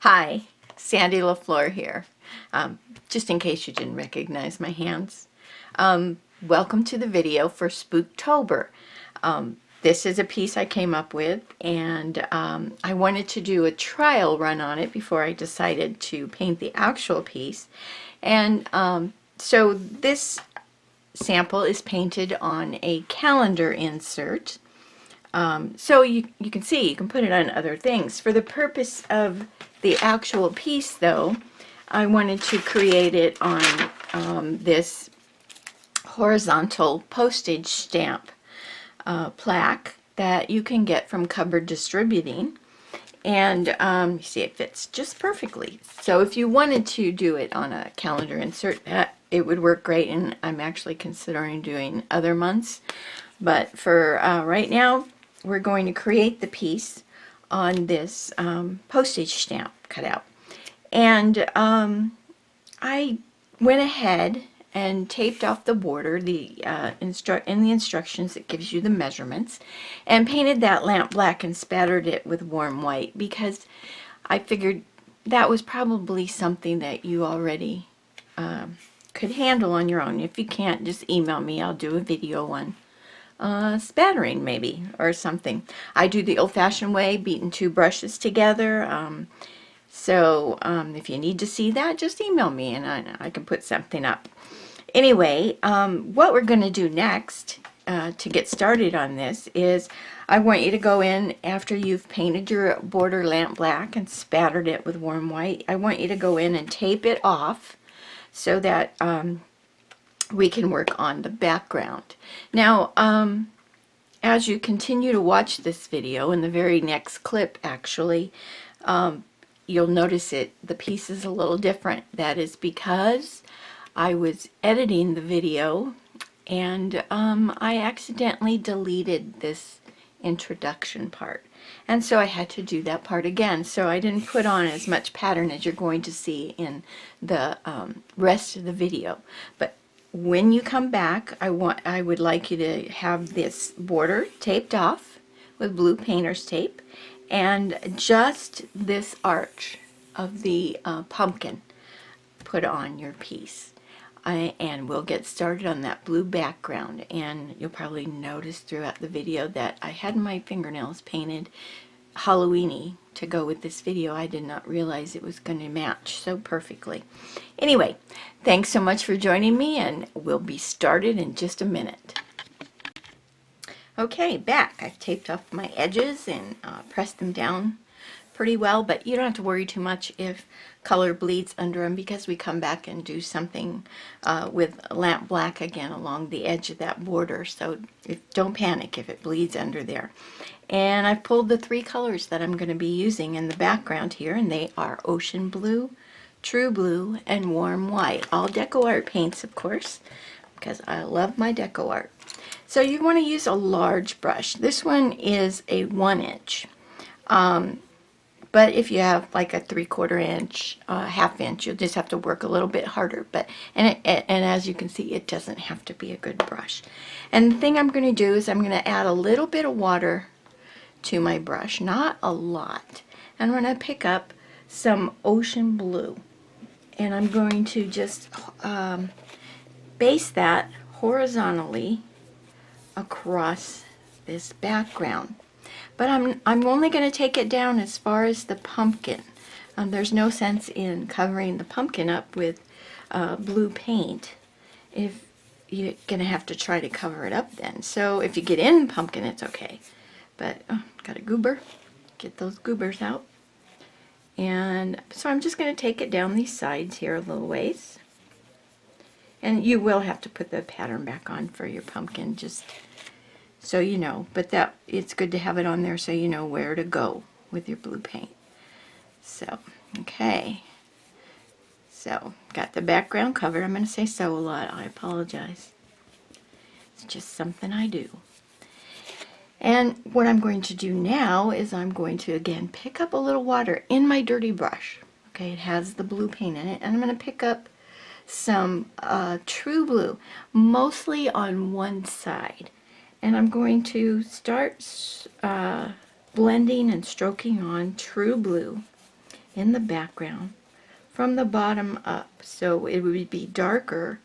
Hi, Sandy LaFleur here. Just in case you didn't recognize my hands. Welcome to the video for Spooktober. This is a piece I came up with, and I wanted to do a trial run on it before I decided to paint the actual piece. And so this sample is painted on a calendar insert. So you can see, you can put it on other things. For the purpose of the actual piece, though, I wanted to create it on this horizontal postage stamp plaque that you can get from Cupboard Distributing. And you see, it fits just perfectly. So if you wanted to do it on a calendar insert, it would work great, and I'm actually considering doing other months. But for right now, we're going to create the piece on this postage stamp cutout. And I went ahead and taped off the border, in the instructions it gives you the measurements, and painted that lamp black and spattered it with warm white, because I figured that was probably something that you already could handle on your own. If you can't, just email me. I'll do a video on spattering maybe, or something. I do the old-fashioned way, beating two brushes together. If you need to see that, just email me and I can put something up. Anyway, what we're going to do next to get started on this is I want you to go in after you've painted your border lamp black and spattered it with warm white. I want you to go in and tape it off so that we can work on the background. Now, as you continue to watch this video, in the very next clip actually, you'll notice the piece is a little different. That is because I was editing the video and I accidentally deleted this introduction part. And so I had to do that part again. So I didn't put on as much pattern as you're going to see in the rest of the video. But when you come back, I would like you to have this border taped off with blue painter's tape, and just this arch of the pumpkin put on your piece. And we'll get started on that blue background, and you'll probably notice throughout the video that I had my fingernails painted Halloweeny to go with this video. I did not realize it was going to match so perfectly. Anyway, thanks so much for joining me, and we'll be started in just a minute. Okay, back. I've taped off my edges and pressed them down pretty well, but you don't have to worry too much if color bleeds under them, because we come back and do something with lamp black again along the edge of that border. So don't panic if it bleeds under there. And I've pulled the three colors that I'm going to be using in the background here, and they are Ocean Blue, True Blue, and Warm White. All Deco Art paints, of course, because I love my Deco Art. So you want to use a large brush. This one is a 1-inch. But if you have like a 3/4 inch, ½ inch, you'll just have to work a little bit harder. And as you can see, it doesn't have to be a good brush. And the thing I'm going to do is I'm going to add a little bit of water to my brush, not a lot. And I'm going to pick up some Ocean Blue, and I'm going to just base that horizontally across this background. But I'm only going to take it down as far as the pumpkin. There's no sense in covering the pumpkin up with blue paint if you're going to have to try to cover it up then. So if you get in pumpkin, it's okay. But got a goober. Get those goobers out. And so I'm just going to take it down these sides here a little ways. And you will have to put the pattern back on for your pumpkin, just so you know. But that it's good to have it on there so you know where to go with your blue paint. So, okay. So, got the background covered. I'm going to say so a lot. I apologize. It's just something I do. And what I'm going to do now is I'm going to, again, pick up a little water in my dirty brush. Okay, it has the blue paint in it. And I'm going to pick up some True Blue, mostly on one side. And I'm going to start blending and stroking on True Blue in the background from the bottom up, so it would be darker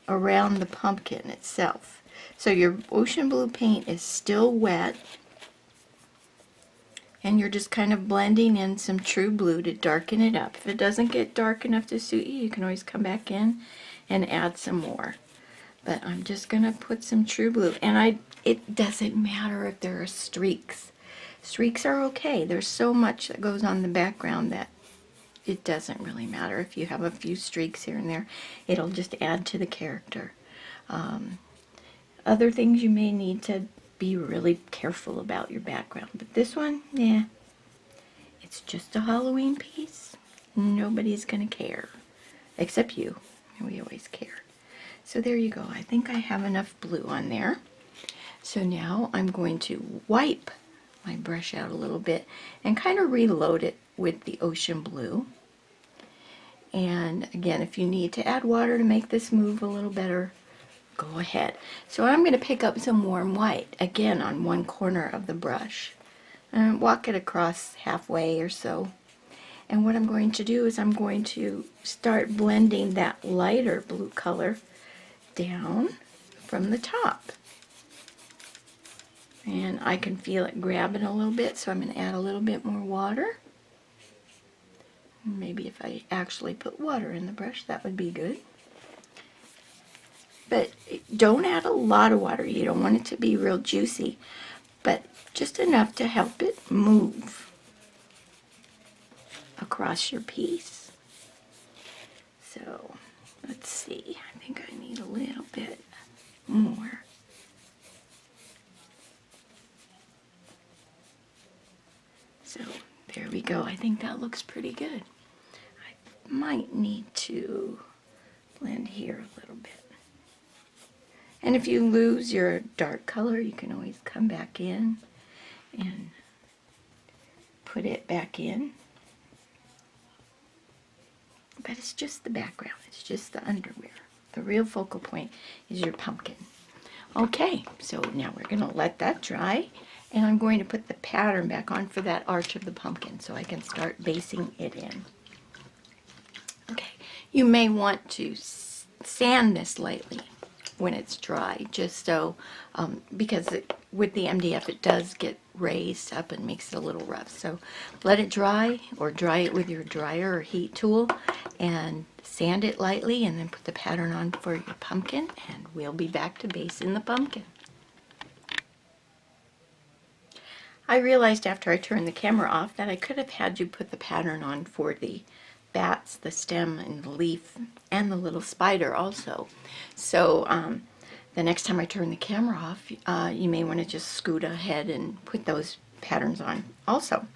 around the pumpkin itself. So your ocean blue paint is still wet, and you're just kind of blending in some true blue to darken it up. If it doesn't get dark enough to suit you, you can always come back in and add some more. But I'm just gonna put some true blue, and it doesn't matter if there are streaks. Streaks are okay. There's so much that goes on the background that it doesn't really matter if you have a few streaks here and there. It'll just add to the character. Other things you may need to be really careful about your background, but this one, yeah, it's just a Halloween piece. Nobody's gonna care, except you. We always care. So there you go. I think I have enough blue on there. So now I'm going to wipe my brush out a little bit and kind of reload it with the ocean blue. And again, if you need to add water to make this move a little better, go ahead. So I'm going to pick up some warm white, again on one corner of the brush, and walk it across halfway or so. And what I'm going to do is I'm going to start blending that lighter blue color down from the top. And I can feel it grabbing a little bit, so I'm going to add a little bit more water. Maybe if I actually put water in the brush, that would be good. But don't add a lot of water. You don't want it to be real juicy, but just enough to help it move across your piece. So let's see. I think I need a little bit more. So there we go. I think that looks pretty good. I might need to blend here a little bit. And if you lose your dark color, you can always come back in and put it back in. But it's just the background. It's just the underwear. The real focal point is your pumpkin. Okay, so now we're going to let that dry. And I'm going to put the pattern back on for that arch of the pumpkin so I can start basing it in. Okay, you may want to sand this lightly when it's dry, just so, because with the MDF it does get raised up and makes it a little rough. So let it dry, or dry it with your dryer or heat tool, and sand it lightly, and then put the pattern on for your pumpkin, and we'll be back to basing the pumpkin. I realized after I turned the camera off that I could have had you put the pattern on for the bats, the stem, and the leaf, and the little spider also. So the next time I turn the camera off, you may want to just scoot ahead and put those patterns on also.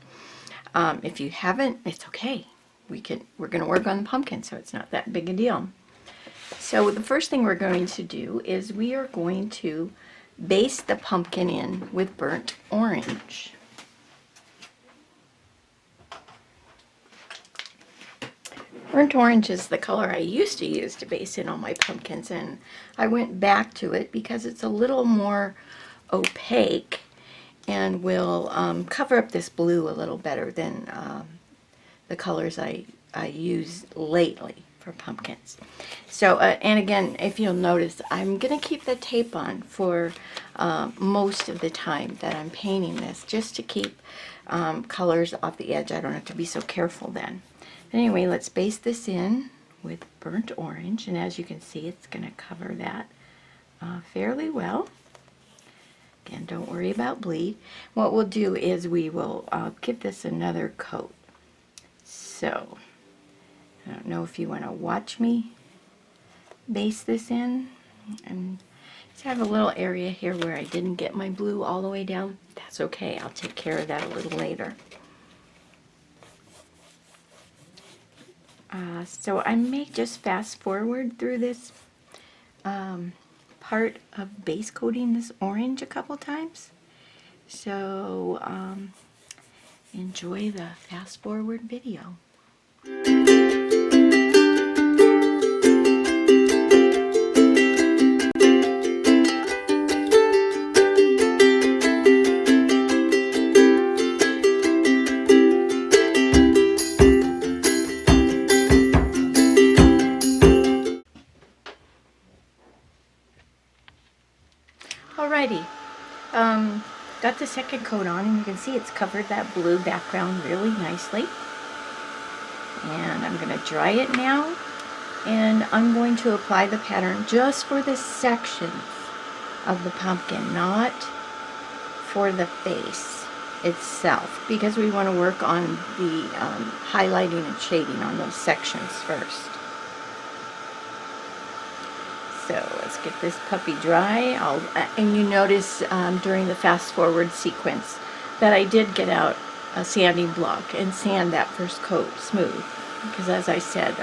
If you haven't, it's okay. We're going to work on the pumpkin, so it's not that big a deal. So the first thing we're going to do is we are going to base the pumpkin in with burnt orange. Burnt orange is the color I used to use to base in all my pumpkins, and I went back to it because it's a little more opaque and will cover up this blue a little better than the colors I use lately for pumpkins. So, and again, if you'll notice, I'm going to keep the tape on for most of the time that I'm painting this, just to keep colors off the edge. I don't have to be so careful then. Anyway, let's base this in with burnt orange, and as you can see, it's going to cover that fairly well. Again, don't worry about bleed. What we'll do is we will give this another coat. So, I don't know if you want to watch me base this in. And just have a little area here where I didn't get my blue all the way down. That's okay. I'll take care of that a little later. So I may just fast forward through this part of base coating this orange a couple times. So enjoy the fast forward video. got the second coat on, and you can see it's covered that blue background really nicely. And I'm going to dry it now, and I'm going to apply the pattern just for the sections of the pumpkin, not for the face itself, because we want to work on the highlighting and shading on those sections first. So let's get this puppy dry. And you notice during the fast forward sequence that I did get out a sanding block and sand that first coat smooth, because as I said,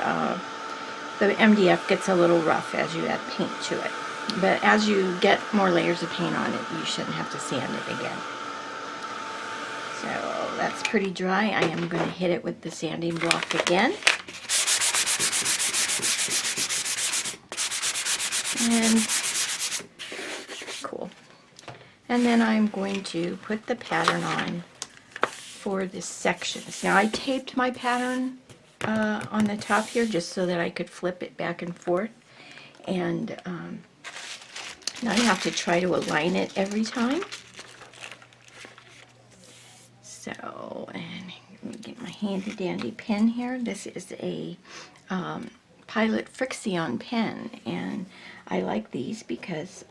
the MDF gets a little rough as you add paint to it. But as you get more layers of paint on it, you shouldn't have to sand it again. So that's pretty dry. I am going to hit it with the sanding block again. And cool. And then I'm going to put the pattern on for the sections. Now I taped my pattern on the top here just so that I could flip it back and forth. And now you have to try to align it every time. So, and let me get my handy dandy pen here. This is a Pilot Frixion pen, and I like these because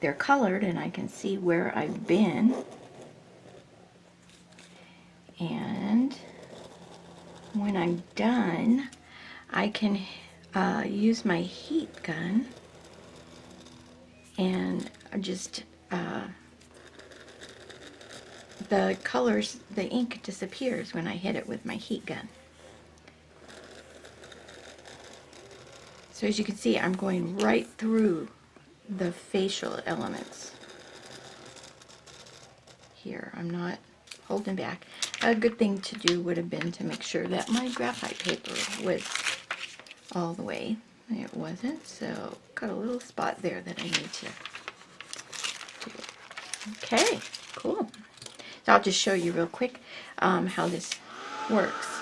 they're colored and I can see where I've been. And when I'm done, I can use my heat gun and just the colors, the ink disappears when I hit it with my heat gun. So as you can see, I'm going right through the facial elements here. I'm not holding back. A good thing to do would have been to make sure that my graphite paper was all the way. It wasn't, so got a little spot there that I need to do. Okay, cool. So I'll just show you real quick how this works.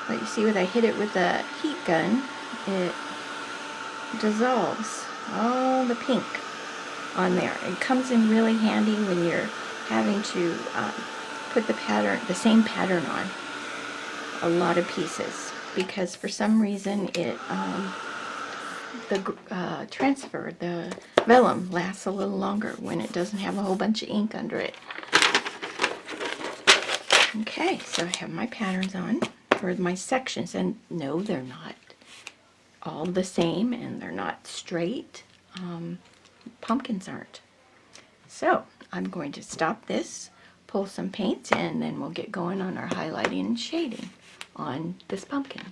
But you see when I hit it with the heat gun, it dissolves all the pink on there. It comes in really handy when you're having to put the same pattern on a lot of pieces, because for some reason it the vellum lasts a little longer when it doesn't have a whole bunch of ink under it. Okay, so I have my patterns on for my sections, and no, they're not all the same, and they're not straight. Pumpkins aren't. So I'm going to stop this, pull some paints, and then we'll get going on our highlighting and shading on this pumpkin.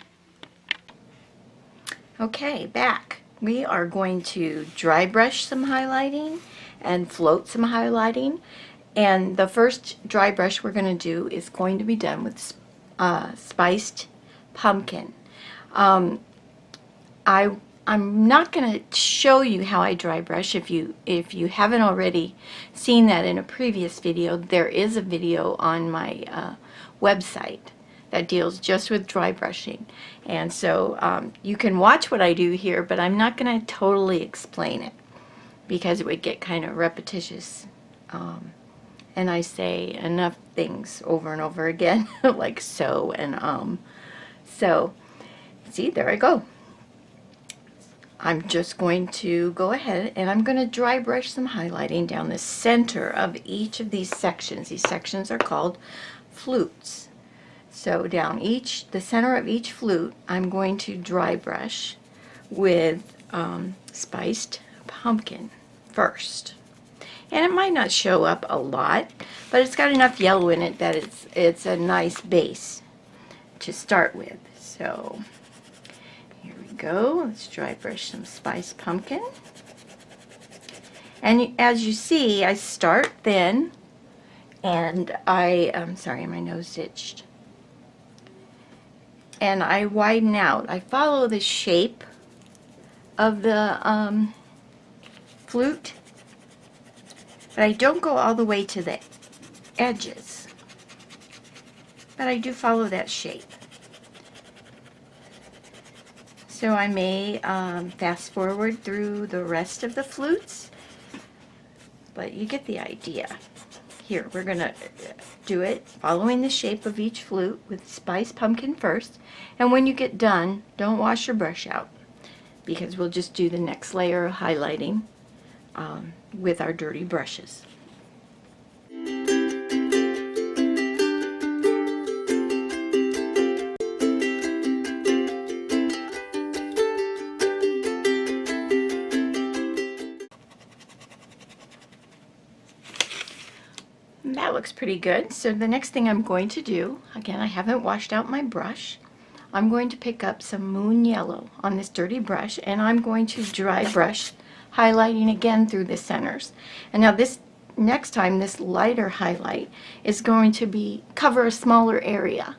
Okay, back. We are going to dry brush some highlighting and float some highlighting. And the first dry brush we're going to do is going to be done with spiced pumpkin. I'm not going to show you how I dry brush. If you haven't already seen that in a previous video, there is a video on my website that deals just with dry brushing. And so you can watch what I do here, but I'm not going to totally explain it because it would get kind of repetitious. And I say enough things over and over again, like so and So, see, there I go. I'm just going to go ahead and I'm going to dry brush some highlighting down the center of each of these sections. These sections are called flutes. So down the center of each flute, I'm going to dry brush with spiced pumpkin first. And it might not show up a lot, but it's got enough yellow in it that it's a nice base to start with. So here we go. Let's dry brush some spiced pumpkin. And as you see, I start thin, and I'm sorry, my nose itched. And I widen out. I follow the shape of the flute, but I don't go all the way to the edges. But I do follow that shape. So I may fast forward through the rest of the flutes but you get the idea. Here, we're going to do it following the shape of each flute with spiced pumpkin first. And when you get done, don't wash your brush out, because we'll just do the next layer of highlighting with our dirty brushes. That looks pretty good. So the next thing I'm going to do, again, I haven't washed out my brush. I'm going to pick up some moon yellow on this dirty brush, and I'm going to dry brush, highlighting again through the centers. And now this next time, this lighter highlight is going to cover a smaller area.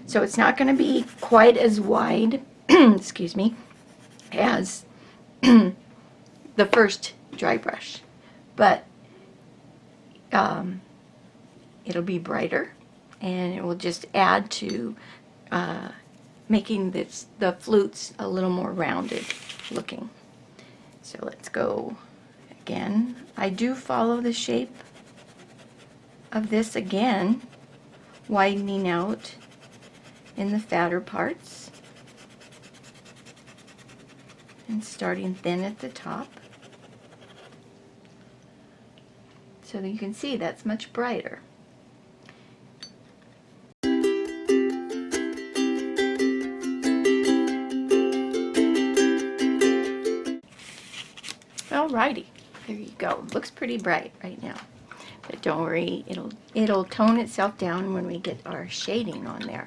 So it's not going to be quite as wide, excuse me, as the first dry brush. But it'll be brighter, and it will just add to making the flutes a little more rounded looking. So let's go again. I do follow the shape of this again, widening out in the fatter parts and starting thin at the top. So that you can see that's much brighter. Alrighty, there you go. Looks pretty bright right now, but don't worry, it'll tone itself down when we get our shading on there.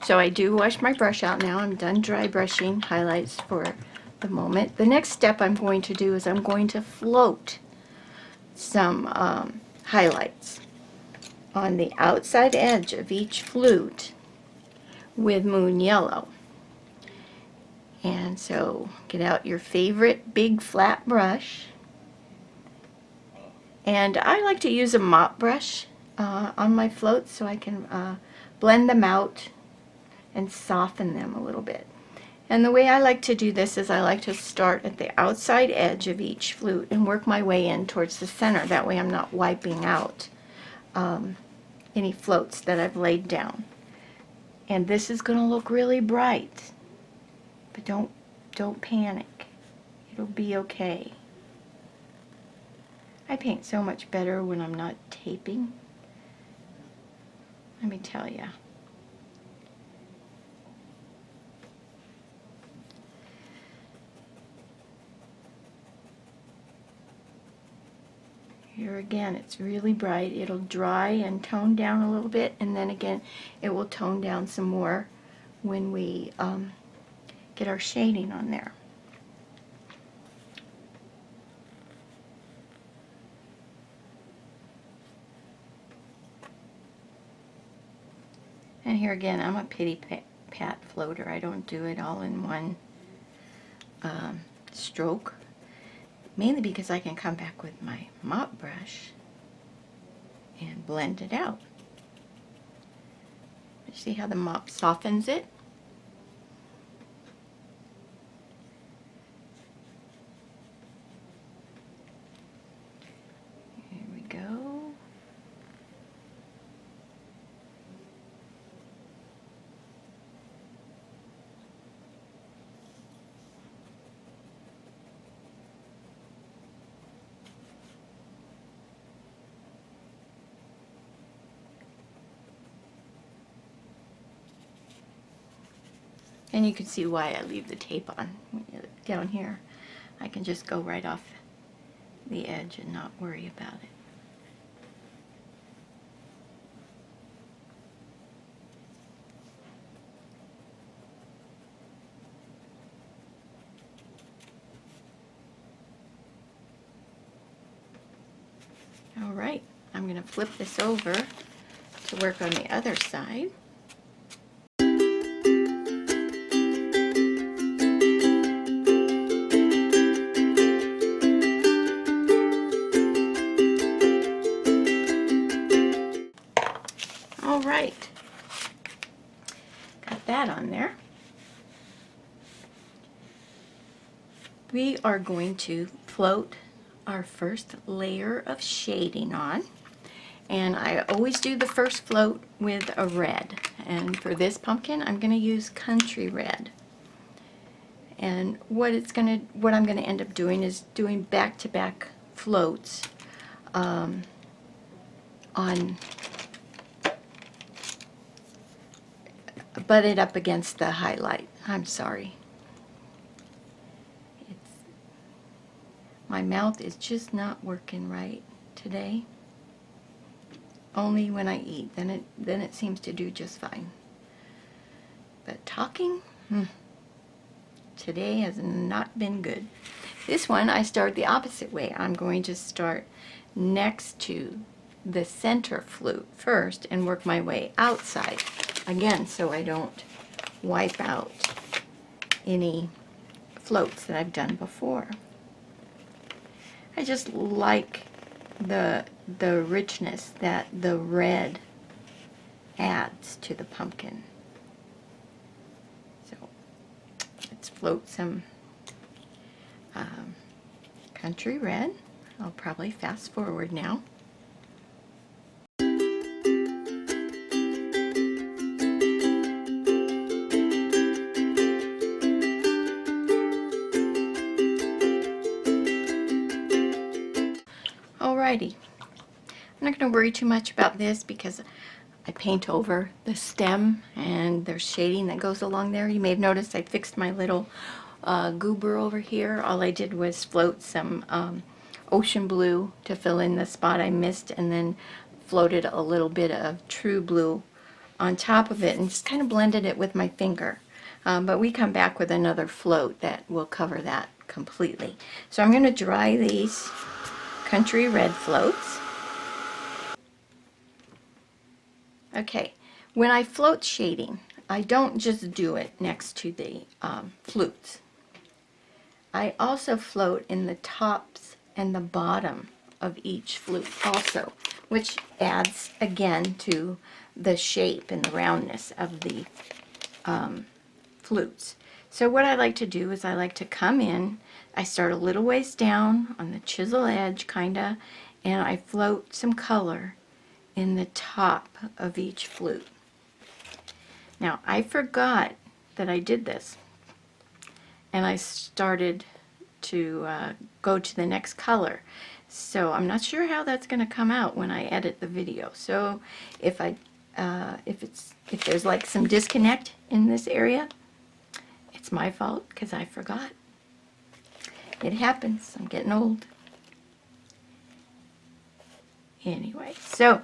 So I do wash my brush out now. I'm done dry brushing highlights for the moment. The next step I'm going to do is I'm going to float some highlights on the outside edge of each flute with moon yellow. And so get out your favorite big flat brush, and I like to use a mop brush on my floats so I can blend them out and soften them a little bit. And the way I like to do this is I like to start at the outside edge of each flute and work my way in towards the center. That way I'm not wiping out any floats that I've laid down. And this is going to look really bright, but don't panic. It'll be okay. I paint so much better when I'm not taping. Let me tell you. Here again, it's really bright. It'll dry and tone down a little bit, and then again, it will tone down some more when we get our shading on there. And here again, I'm a pity pat floater. I don't do it all in one stroke, mainly because I can come back with my mop brush and blend it out. You see how the mop softens it? Here we go. And you can see why I leave the tape on down here. I can just go right off the edge and not worry about it. All right, I'm going to flip this over to work on the other side. All right, got that on there. We are going to float our first layer of shading on. And I always do the first float with a red. And for this pumpkin, I'm going to use Country Red. And what I'm going to end up doing is doing back-to-back floats on butted up against the highlight. I'm sorry. My mouth is just not working right today. Only when I eat, then it seems to do just fine. But talking, today has not been good. This one I start the opposite way. I'm going to start next to the center flute first and work my way outside again, so I don't wipe out any floats that I've done before. I just like the richness that the red adds to the pumpkin. So let's float some Country Red. I'll probably fast forward now. Alrighty. I'm not going to worry too much about this because I paint over the stem and there's shading that goes along there. You may have noticed I fixed my little goober over here. All I did was float some ocean blue to fill in the spot I missed, and then floated a little bit of true blue on top of it and just kind of blended it with my finger. But we come back with another float that will cover that completely. So I'm going to dry these Country Red floats. Okay, when I float shading, I don't just do it next to the flutes. I also float in the tops and the bottom of each flute also, which adds again to the shape and the roundness of the flutes. So what I like to do is I like to come in, I start a little ways down on the chisel edge kinda, and I float some color in the top of each flute. Now I forgot that I did this, and I started to go to the next color. So I'm not sure how that's going to come out when I edit the video. So if there's like some disconnect in this area, it's my fault because I forgot. It happens. I'm getting old. Anyway, so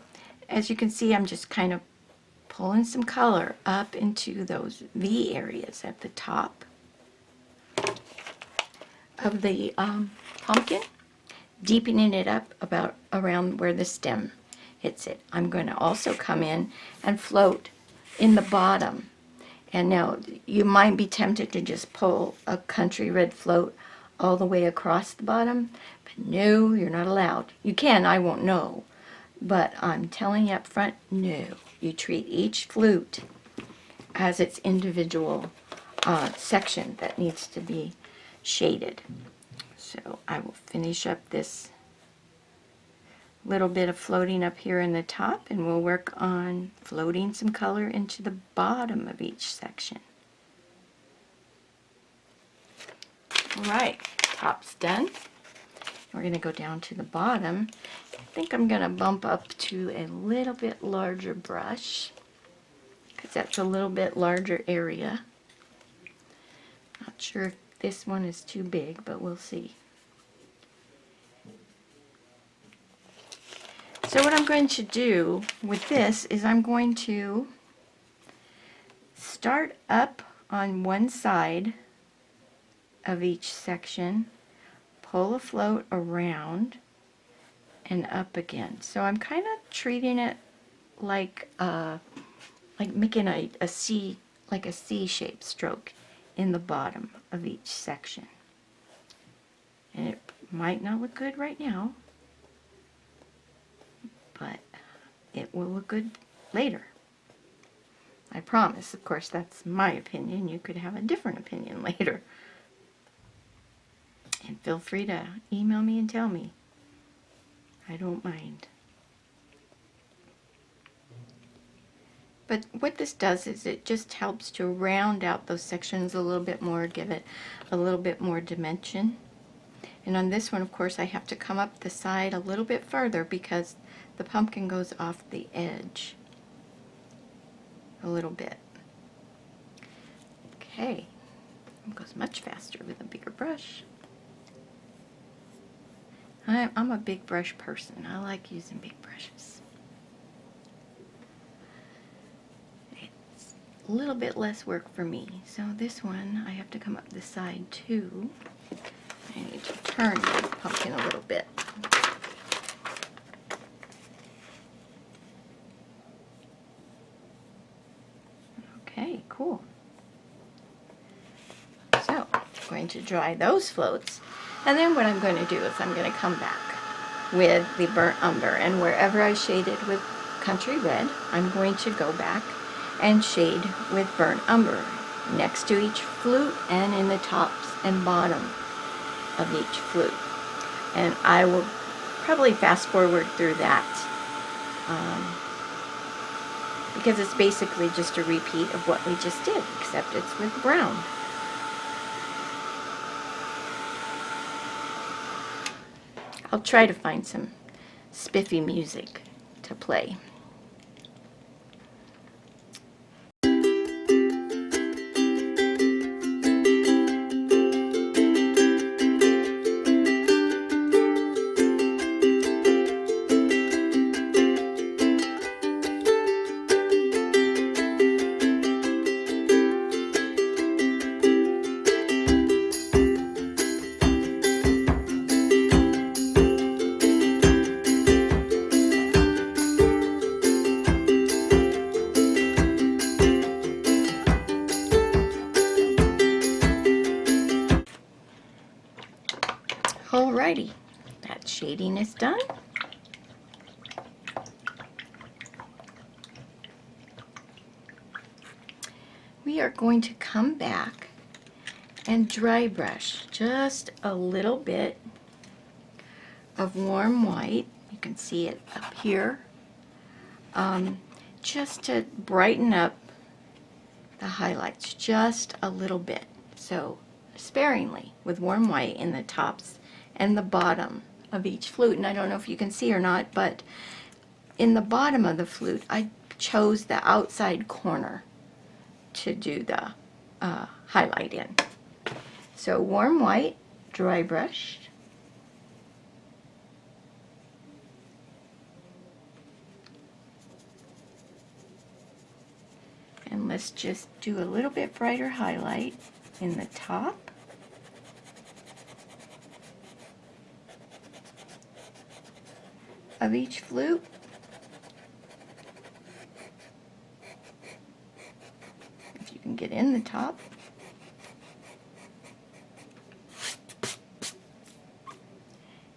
as you can see, I'm just kind of pulling some color up into those V areas at the top of the pumpkin, deepening it up about around where the stem hits it. I'm going to also come in and float in the bottom. And now you might be tempted to just pull a Country Red float all the way across the bottom, but no, you're not allowed. You can, I won't know, but I'm telling you up front, no. You treat each flute as its individual section that needs to be shaded. So I will finish up this little bit of floating up here in the top, and we'll work on floating some color into the bottom of each section. Alright, top's done. We're going to go down to the bottom. I think I'm going to bump up to a little bit larger brush because that's a little bit larger area. Not sure if this one is too big, but we'll see. So what I'm going to do with this is I'm going to start up on one side of each section, pull a float around and up again. So I'm kind of treating it like making a C, like a C-shaped stroke in the bottom of each section. And it might not look good right now, but it will look good later. I promise. Of course, that's my opinion. You could have a different opinion later. And feel free to email me and tell me. I don't mind. But what this does is it just helps to round out those sections a little bit more, give it a little bit more dimension. And on this one, of course, I have to come up the side a little bit further because the pumpkin goes off the edge a little bit. Okay, it goes much faster with a bigger brush. I'm a big brush person. I like using big brushes. It's a little bit less work for me. So this one, I have to come up this side too. I need to turn the pumpkin a little bit. Okay, cool. So, I'm going to dry those floats. And then what I'm going to do is I'm going to come back with the burnt umber, and wherever I shaded with country red, I'm going to go back and shade with burnt umber next to each flute and in the tops and bottom of each flute. And I will probably fast forward through that because it's basically just a repeat of what we just did, except it's with brown. I'll try to find some spiffy music to play. Alrighty, that shading is done. We are going to come back and dry brush just a little bit of warm white. You can see it up here, just to brighten up the highlights just a little bit. So sparingly with warm white in the tops and the bottom of each flute. And I don't know if you can see or not, but in the bottom of the flute, I chose the outside corner to do the highlight in. So warm white, dry brushed. And let's just do a little bit brighter highlight in the top. Of each flute. If you can get in the top.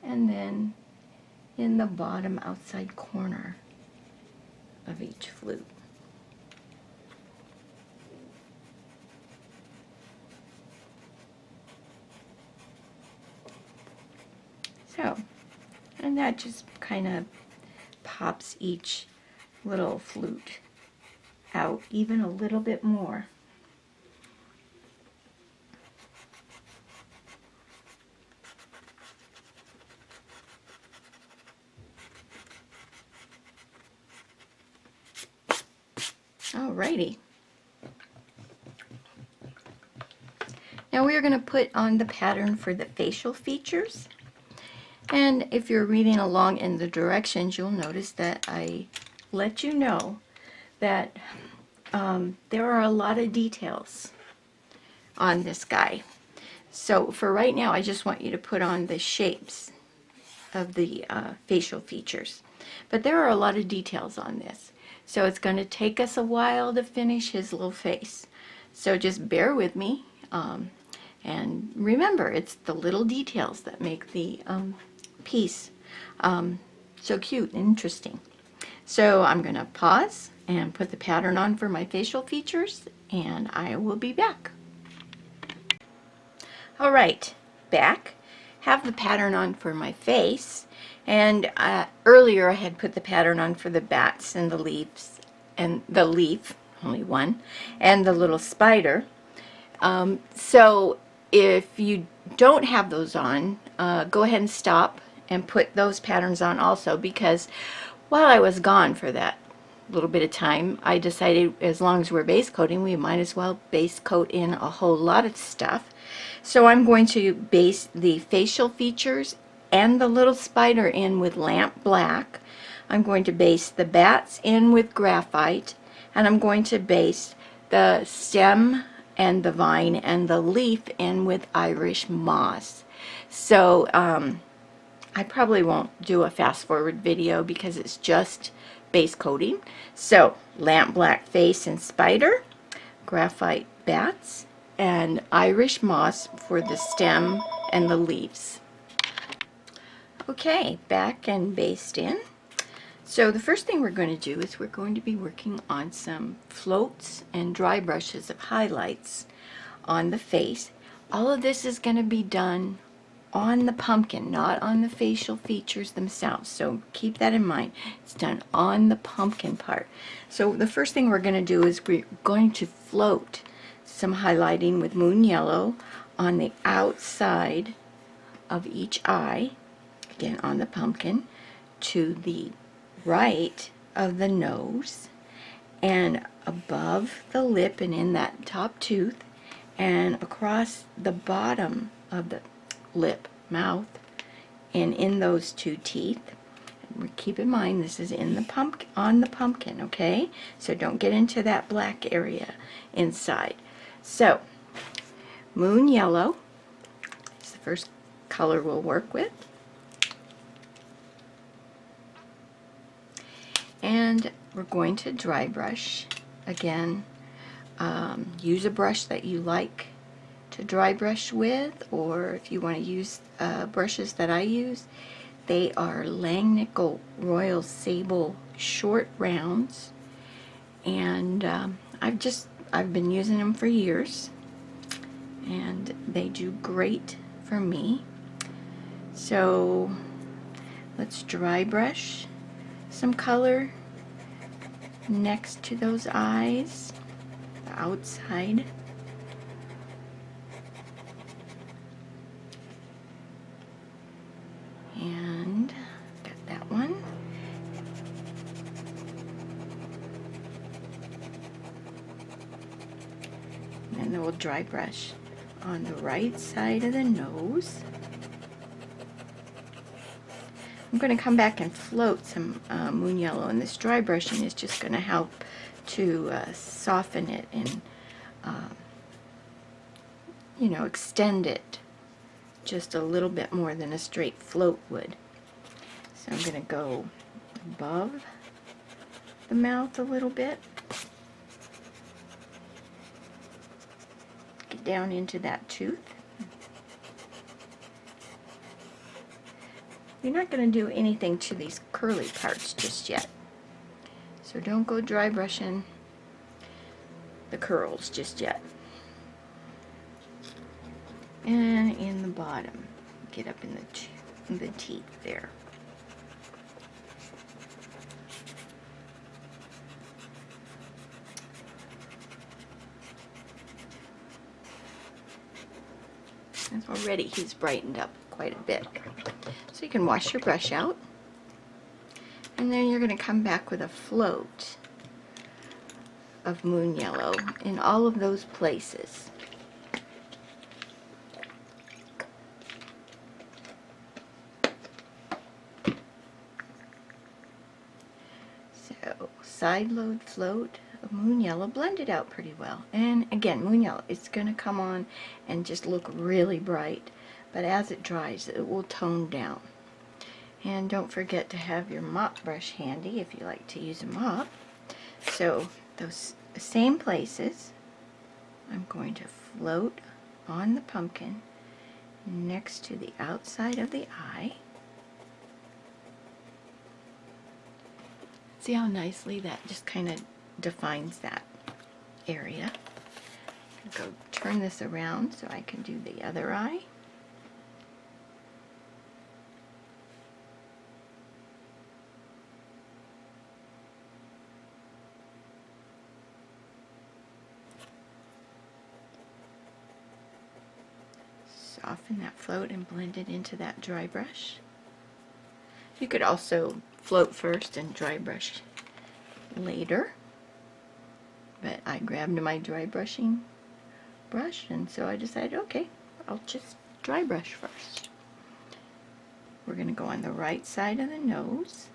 And then in the bottom outside corner of each flute. So, and that just kind of pops each little flute out even a little bit more. Alrighty. Now we are going to put on the pattern for the facial features. And if you're reading along in the directions, you'll notice that I let you know that there are a lot of details on this guy. So for right now, I just want you to put on the shapes of the facial features. But there are a lot of details on this. So it's going to take us a while to finish his little face. So just bear with me. And remember, it's the little details that make the piece so cute and interesting. So I'm going to pause and put the pattern on for my facial features, and I will be back. All right, back. have the pattern on for my face, and earlier I had put the pattern on for the bats and the leaves, and the leaf, only one, and the little spider. So if you don't have those on, go ahead and stop and put those patterns on also, because while I was gone for that little bit of time, I decided as long as we're base coating, we might as well base coat in a whole lot of stuff. So I'm going to base the facial features and the little spider in with lamp black. I'm going to base the bats in with graphite, and I'm going to base the stem and the vine and the leaf in with Irish moss. So I probably won't do a fast forward video because it's just base coating. So lamp black face and spider, graphite bats, and Irish moss for the stem and the leaves. Okay, back and based in. So the first thing we're going to do is we're going to be working on some floats and dry brushes of highlights on the face. All of this is going to be done on the pumpkin, not on the facial features themselves. So keep that in mind. It's done on the pumpkin part. So the first thing we're going to do is we're going to float some highlighting with moon yellow on the outside of each eye, again on the pumpkin, to the right of the nose, and above the lip and in that top tooth, and across the bottom of the lip, mouth, and in those two teeth. Keep in mind this is in the pumpkin, on the pumpkin, okay? So don't get into that black area inside. So moon yellow is the first color we'll work with. And we're going to dry brush again. Use a brush that you like to dry brush with, or if you want to use brushes that I use, they are Langnickel Royal Sable short rounds, and I've been using them for years, and they do great for me. So let's dry brush some color next to those eyes, the outside. And got that one. And then we'll dry brush on the right side of the nose. I'm going to come back and float some moon yellow, and this dry brushing is just going to help to soften it and you know, extend it just a little bit more than a straight float would. So I'm going to go above the mouth a little bit, get down into that tooth. You're not going to do anything to these curly parts just yet, so don't go dry brushing the curls just yet. And in the bottom, get up in the teeth there. And already he's brightened up quite a bit. So you can wash your brush out, and then you're going to come back with a float of moon yellow in all of those places. So side load float of moon yellow, blend it out pretty well. And again, moon yellow, it's going to come on and just look really bright, but as it dries it will tone down. And don't forget to have your mop brush handy if you like to use a mop. So those same places I'm going to float on the pumpkin next to the outside of the eye. See how nicely that just kind of defines that area. Go turn this around so I can do the other eye. soften that float and blend it into that dry brush. You could also float first and dry brush later, but I grabbed my dry brushing brush, and so I decided, okay, I'll just dry brush first. We're going to go on the right side of the nose.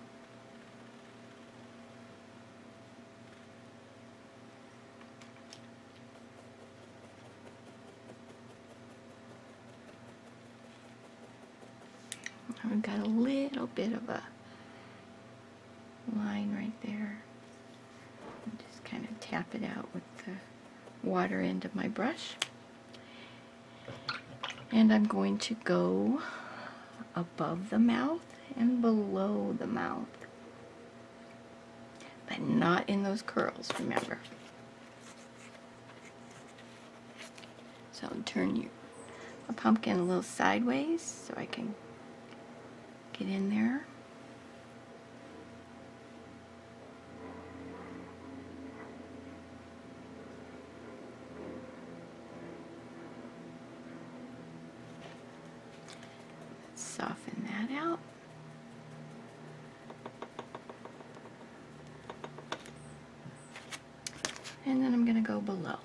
I've got a little bit of a line right there. And just kind of tap it out with the water end of my brush. And I'm going to go above the mouth and below the mouth, but not in those curls, remember. So turn your pumpkin a little sideways so I can get in there. Soften that out. And then I'm going to go below.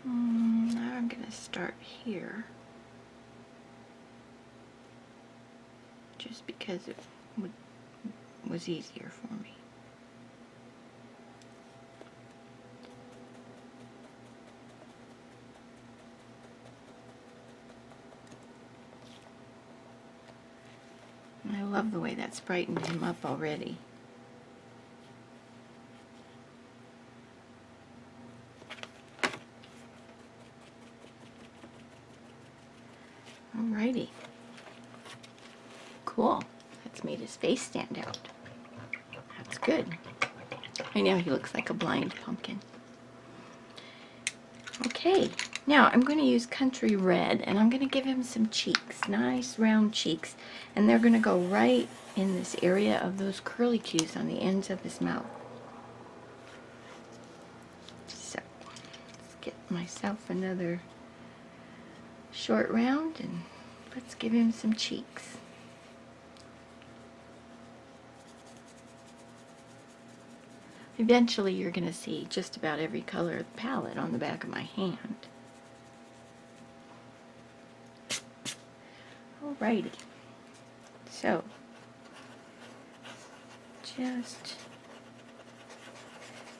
Now I'm going to start here, just because it was easier for me. And I love the way that's brightened him up already. Alrighty. Cool. That's made his face stand out. That's good. Right now he looks like a blind pumpkin. Okay, now I'm going to use Country Red, and I'm going to give him some cheeks, nice round cheeks, and they're going to go right in this area of those curly cues on the ends of his mouth. So, let's get myself another short round, and let's give him some cheeks. Eventually you're going to see just about every color of the palette on the back of my hand. Alrighty, so just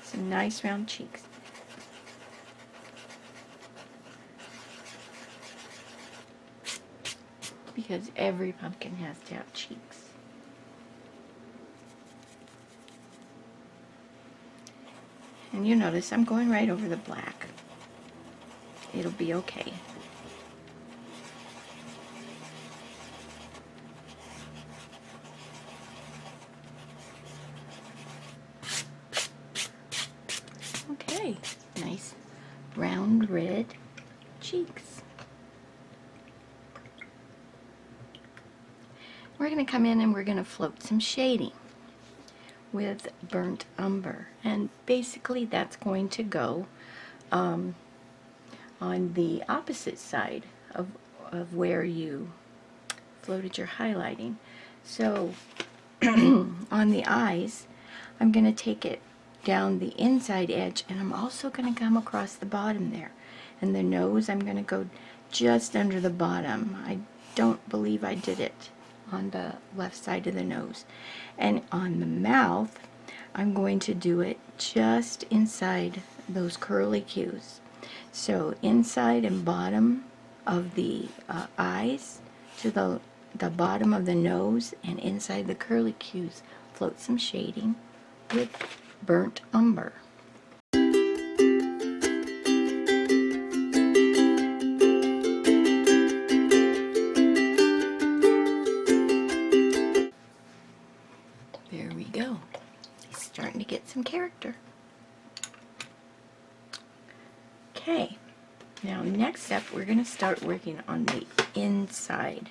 some nice round cheeks. Because every pumpkin has to have cheeks. And you notice I'm going right over the black. It'll be okay. Okay, nice round red cheeks. We're going to come in and we're going to float some shading with burnt umber, and basically that's going to go on the opposite side of where you floated your highlighting. So on the eyes, I'm going to take it down the inside edge, and I'm also going to come across the bottom there. And the nose, I'm going to go just under the bottom. I don't believe I did it on the left side of the nose. And on the mouth, I'm going to do it just inside those curly cues. So inside and bottom of the eyes, to the bottom of the nose, and inside the curly cues, float some shading with burnt umber. There we go. He's starting to get some character. Okay, now next up we're going to start working on the inside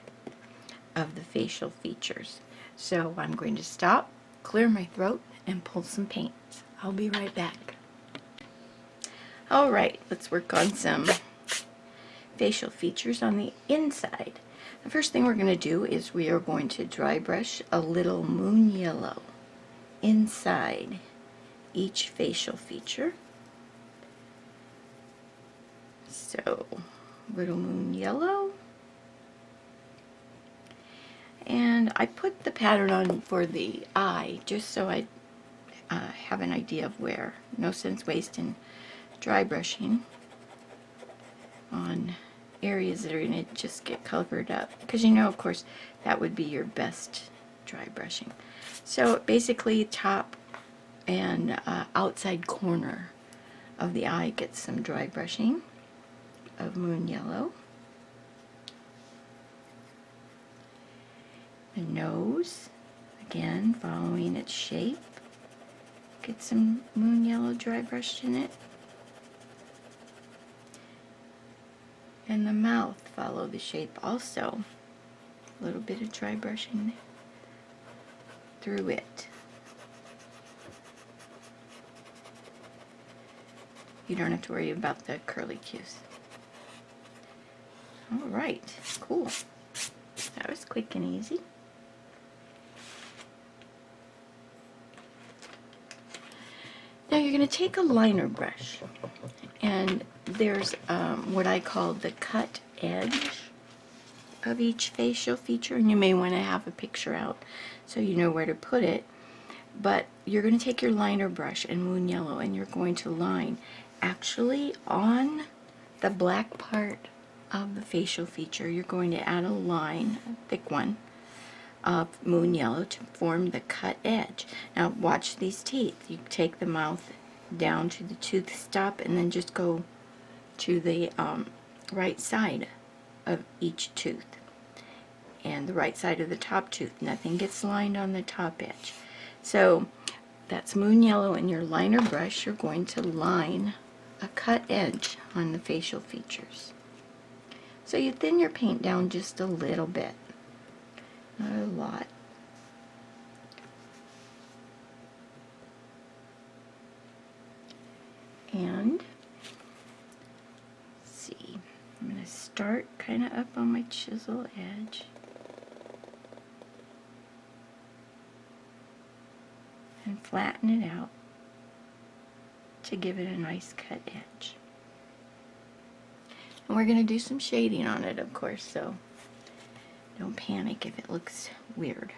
of the facial features. So I'm going to stop, clear my throat, and pull some paint. I'll be right back. Alright, let's work on some facial features on the inside. The first thing we're going to do is we are going to dry brush a little moon yellow inside each facial feature. So, little moon yellow. And I put the pattern on for the eye just so I have an idea of where. No sense wasting dry brushing on areas that are going to just get covered up, because you know, of course, that would be your best dry brushing. So basically top and outside corner of the eye gets some dry brushing of moon yellow. The nose, again following its shape, get some moon yellow dry brushed in it. And the mouth, follow the shape also. A little bit of dry brushing through it. You don't have to worry about the curly cues. Alright, cool. That was quick and easy. Now you're going to take a liner brush, and there's what I call the cut edge of each facial feature, and you may want to have a picture out so you know where to put it. But you're going to take your liner brush and moon yellow, and you're going to line actually on the black part of the facial feature. You're going to add a line, a thick one, of moon yellow to form the cut edge. Now watch these teeth. You take the mouth down to the tooth stop and then just go to the right side of each tooth and the right side of the top tooth. Nothing gets lined on the top edge. So that's moon yellow, and your liner brush, you're going to line a cut edge on the facial features. So you thin your paint down just a little bit. Not a lot. And let's see, I'm going to start kind of up on my chisel edge. And flatten it out to give it a nice cut edge. And we're going to do some shading on it, of course, so don't panic if it looks weird.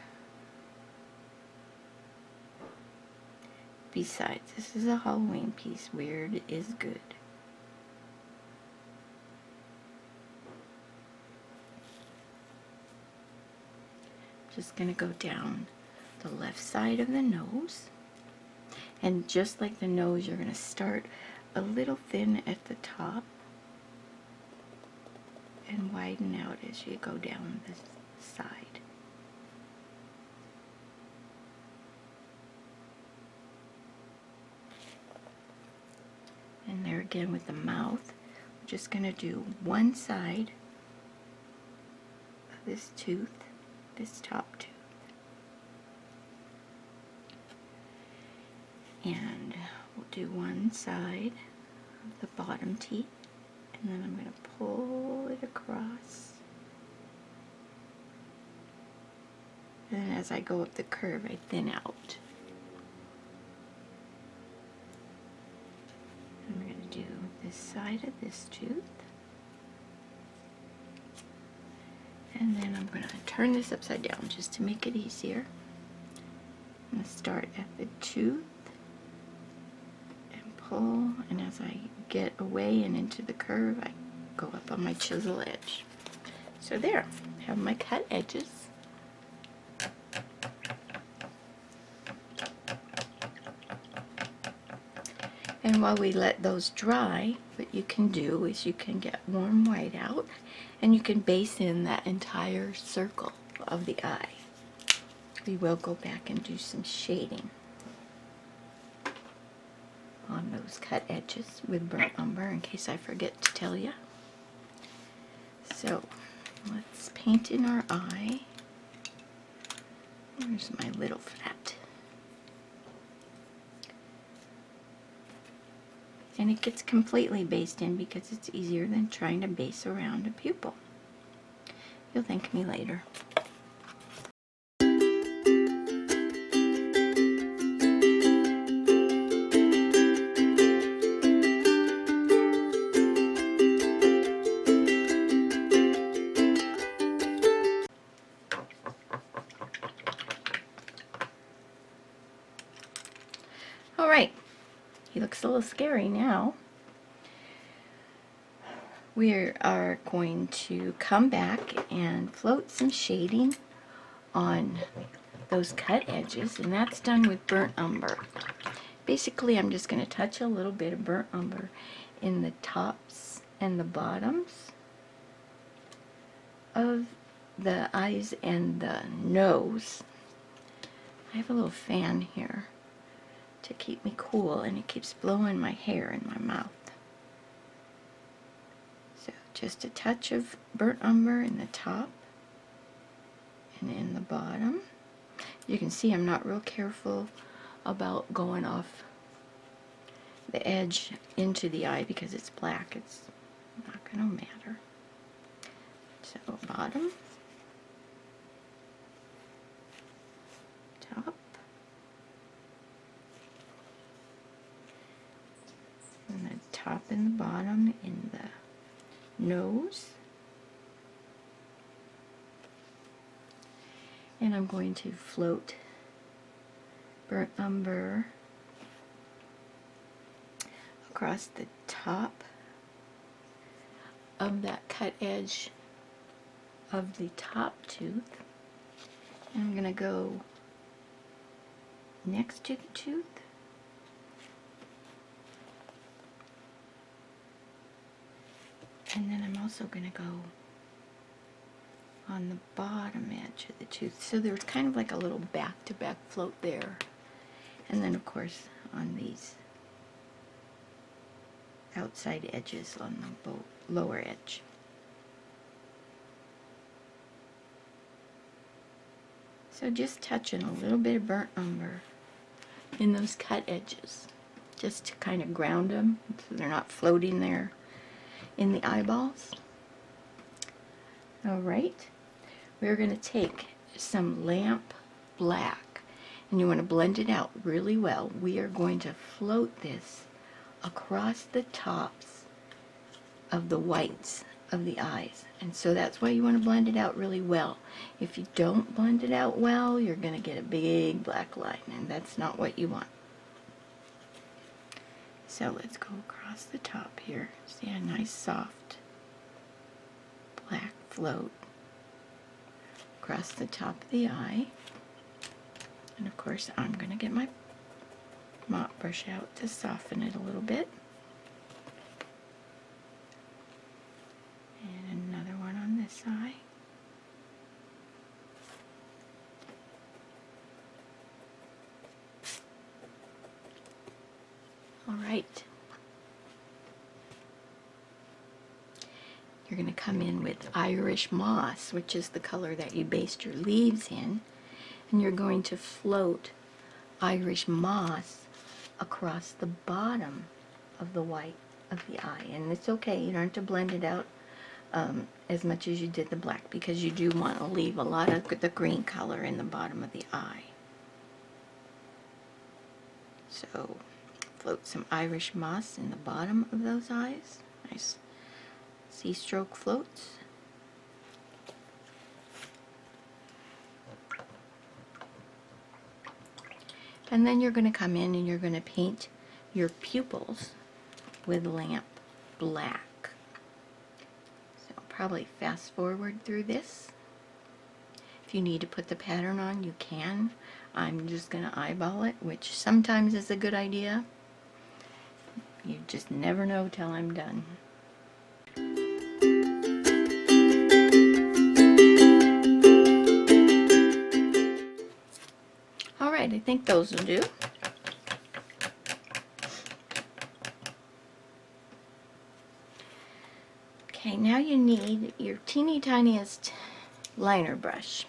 Besides, this is a Halloween piece. Weird is good. Just going to go down the left side of the nose. And just like the nose, you're going to start a little thin at the top and widen out as you go down the side. And there again with the mouth, we're just going to do one side of this tooth, this top tooth. And we'll do one side of the bottom teeth, and then I'm going to pull it across. And then as I go up the curve, I thin out. And we're going to do this side of this tooth. And then I'm going to turn this upside down just to make it easier. I'm going to start at the tooth and pull, and as I get away and into the curve, I go up on my chisel edge. So there, I have my cut edges. And while we let those dry, what you can do is you can get warm white out, and you can base in that entire circle of the eye. We will go back and do some shading on those cut edges with burnt umber in case I forget to tell you. So let's paint in our eye. Where's my little flat? And it gets completely based in because it's easier than trying to base around a pupil. You'll thank me later. Alright, he looks a little scary now. We are going to come back and float some shading on those cut edges, and that's done with burnt umber. Basically, I'm just going to touch a little bit of burnt umber in the tops and the bottoms of the eyes and the nose. I have a little fan here to keep me cool, and it keeps blowing my hair in my mouth. So just a touch of burnt umber in the top and in the bottom. You can see I'm not real careful about going off the edge into the eye because it's black. It's not going to matter. So bottom, top, and the top and the bottom in the nose. And I'm going to float burnt umber across the top of that cut edge of the top tooth. And I'm going to go next to the tooth. And then I'm also going to go on the bottom edge of the tooth. So there's kind of like a little back-to-back float there. And then of course on these outside edges on the lower edge. So just touching a little bit of burnt umber in those cut edges, just to kind of ground them so they're not floating there in the eyeballs. Alright, we're going to take some lamp black, and you want to blend it out really well. We are going to float this across the tops of the whites of the eyes, and so that's why you want to blend it out really well. If you don't blend it out well, you're going to get a big black line, and that's not what you want. So let's go across the top here. See a nice soft black float across the top of the eye. And of course I'm going to get my mop brush out to soften it a little bit. And another one on this eye. Alright. You're going to come in with Irish moss, which is the color that you based your leaves in, and you're going to float Irish moss across the bottom of the white of the eye. And it's okay, you don't have to blend it out as much as you did the black, because you do want to leave a lot of the green color in the bottom of the eye. So float some Irish moss in the bottom of those eyes. Nice C-stroke floats. And then you're going to come in and you're going to paint your pupils with lamp black. So probably fast forward through this. If you need to put the pattern on, you can. I'm just going to eyeball it, which sometimes is a good idea. You just never know till I'm done. Alright, I think those will do. Okay, now you need your teeny tiniest liner brush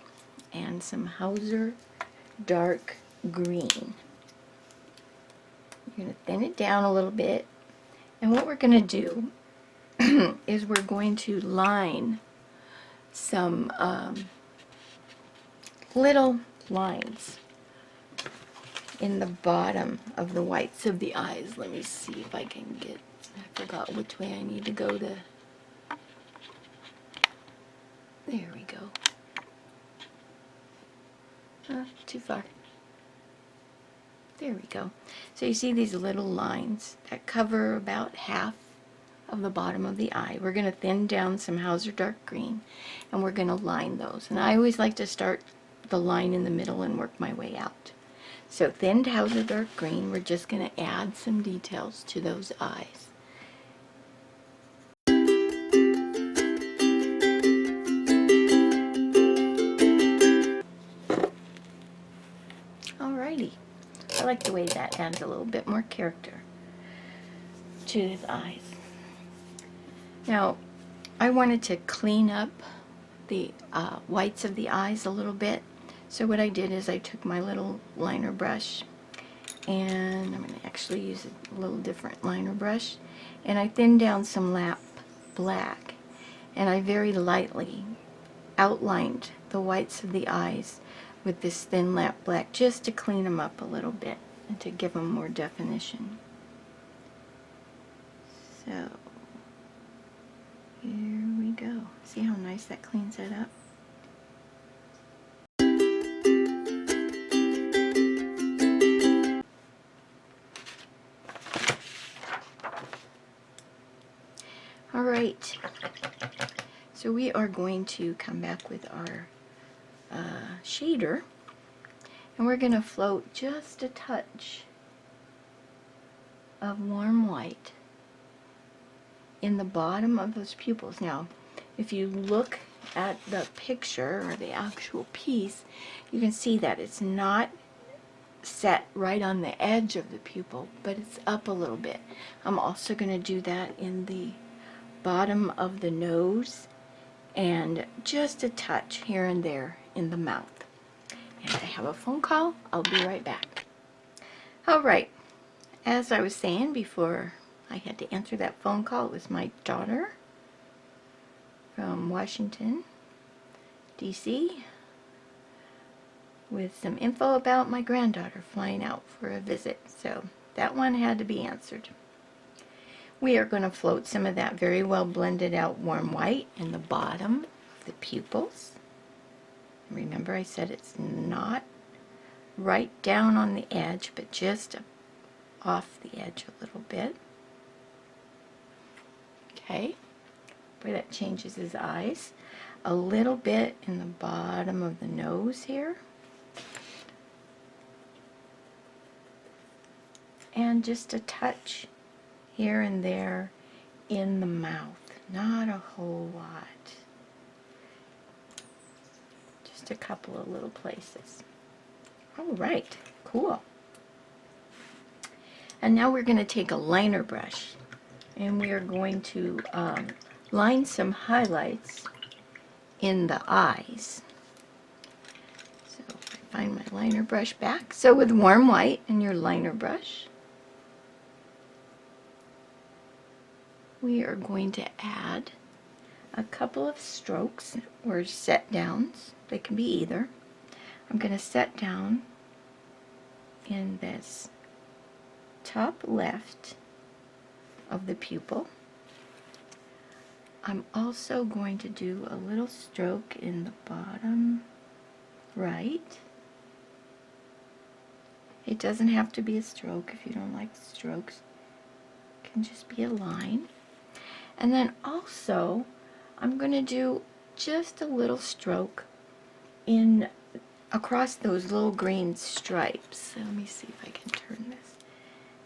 and some Hauser dark green. You're going to thin it down a little bit And what we're going to do is we're going to line some little lines in the bottom of the whites of the eyes. Let me see if I can get, I forgot which way I need to go to, there we go. Too far. There we go. So you see these little lines that cover about half of the bottom of the eye. We're going to thin down some Hauser dark green, and we're going to line those. And I always like to start the line in the middle and work my way out. So thinned Hauser dark green, we're just going to add some details to those eyes. Alrighty. I like the way that adds a little bit more character to his eyes. Now, I wanted to clean up the whites of the eyes a little bit. So what I did is I took my little liner brush, and I'm going to actually use a little different liner brush, and I thinned down some lap black, and I very lightly outlined the whites of the eyes with this thin lap black just to clean them up a little bit and to give them more definition. So here we go. See how nice that cleans it up? All right, so we are going to come back with our shader, and we're going to float just a touch of warm white in the bottom of those pupils. Now, if you look at the picture or the actual piece, you can see that it's not set right on the edge of the pupil, but it's up a little bit. I'm also going to do that in the bottom of the nose and just a touch here and there in the mouth. And I have a phone call. I'll be right back. All right, as I was saying before I had to answer that phone call, it was my daughter from Washington, D.C., with some info about my granddaughter flying out for a visit. So that one had to be answered. We are going to float some of that very well blended out warm white in the bottom of the pupils. Remember, I said it's not right down on the edge, but just off the edge a little bit. Okay, boy, that changes his eyes. A little bit in the bottom of the nose here. And just a touch here and there in the mouth. Not a whole lot. Just a couple of little places. All right, cool. And now we're going to take a liner brush, and we are going to line some highlights in the eyes. So I find my liner brush back. So with warm white and your liner brush, we are going to add a couple of strokes or set downs. They can be either. I'm going to set down in this top left of the pupil. I'm also going to do a little stroke in the bottom right. It doesn't have to be a stroke if you don't like strokes. It can just be a line. And then also, I'm going to do just a little stroke in across those little green stripes. So let me see if I can turn this.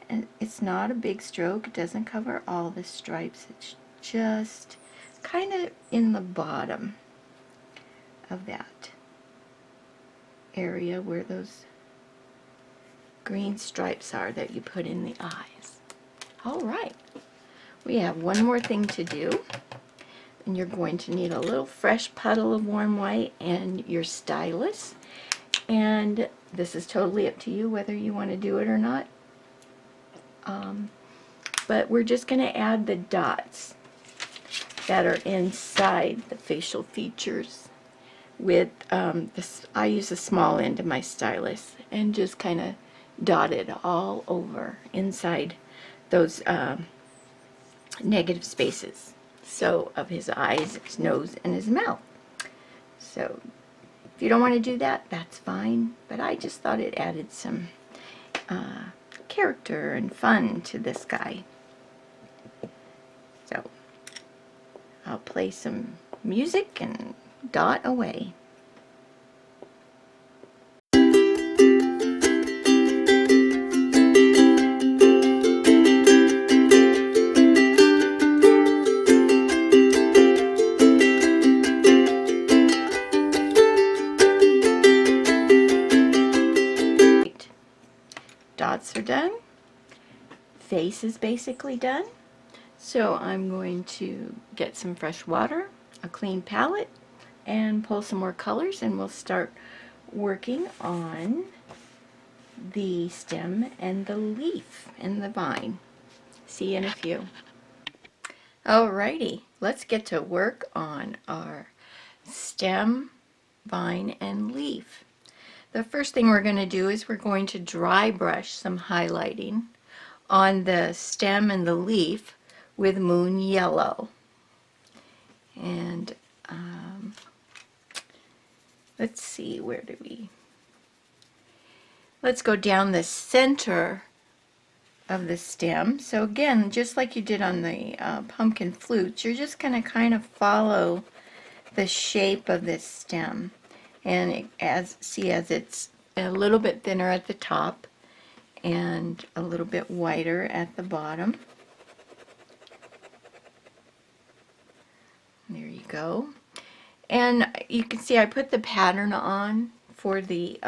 And it's not a big stroke. It doesn't cover all the stripes. It's just kind of in the bottom of that area where those green stripes are that you put in the eyes. All right. We have one more thing to do, and you're going to need a little fresh puddle of warm white and your stylus, and this is totally up to you whether you want to do it or not. but we're just going to add the dots that are inside the facial features with this. I use a small end of my stylus and just kind of dot it all over inside those negative spaces, so of his eyes, his nose, and his mouth. So if you don't want to do that, that's fine, but I just thought it added some character and fun to this guy. So I'll play some music and dot away. Dots are done. Face is basically done. So I'm going to get some fresh water, a clean palette, and pull some more colors, and we'll start working on the stem and the leaf and the vine. See you in a few. Alrighty, let's get to work on our stem, vine, and leaf. The first thing we're going to do is we're going to dry brush some highlighting on the stem and the leaf with Moon Yellow. And let's see, where do we... Let's go down the center of the stem. So again, just like you did on the pumpkin flutes, you're just going to kind of follow the shape of this stem. And as it's a little bit thinner at the top and a little bit wider at the bottom. There you go. And you can see I put the pattern on for the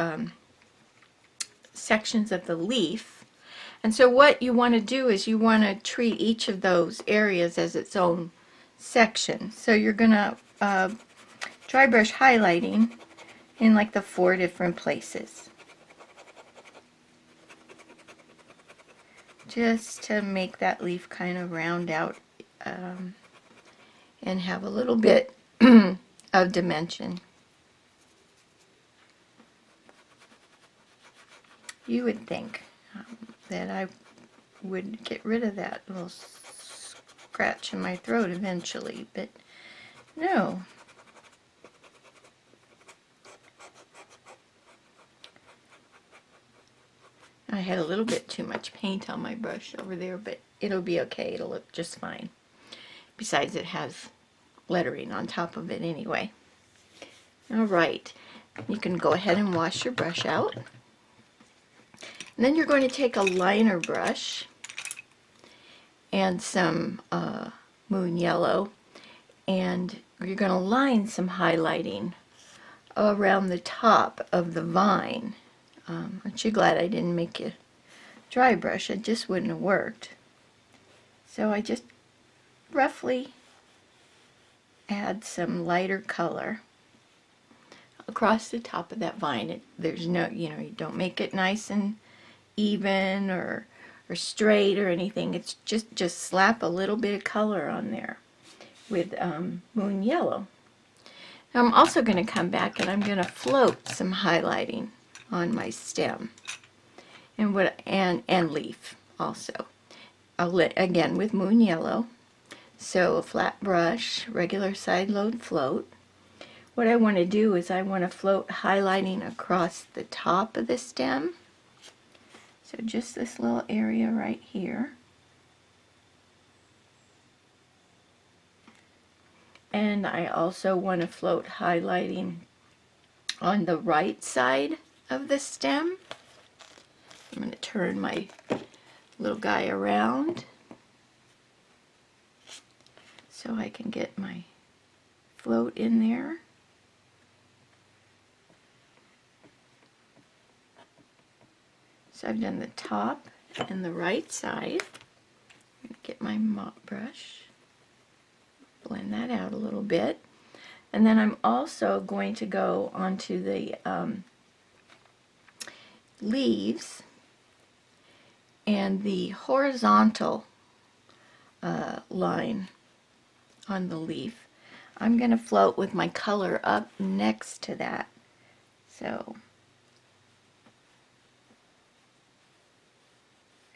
sections of the leaf. And so what you want to do is you want to treat each of those areas as its own section. So you're going to dry brush highlighting in like the 4 different places, just to make that leaf kind of round out and have a little bit of dimension. You would think that I would get rid of that little scratch in my throat eventually, but no. I had a little bit too much paint on my brush over there, but it'll be okay. It'll look just fine. Besides, it has lettering on top of it anyway. Alright, you can go ahead and wash your brush out. And then you're going to take a liner brush and some Moon Yellow, and you're going to line some highlighting around the top of the vine. Aren't you glad I didn't make a dry brush? It just wouldn't have worked. So I just roughly add some lighter color across the top of that vine. There's no, you don't make it nice and even or straight or anything. It's just slap a little bit of color on there with Moon Yellow. Now I'm also going to come back and I'm going to float some highlighting on my stem and leaf also. Again with Moon Yellow. So a flat brush, regular side load float. What I want to do is I want to float highlighting across the top of the stem. So just this little area right here. And I also want to float highlighting on the right side of the stem. I'm going to turn my little guy around so I can get my float in there. So I've done the top and the right side. I'm going to get my mop brush, blend that out a little bit. And then I'm also going to go onto the leaves and the horizontal line on the leaf. I'm going to float with my color up next to that. So,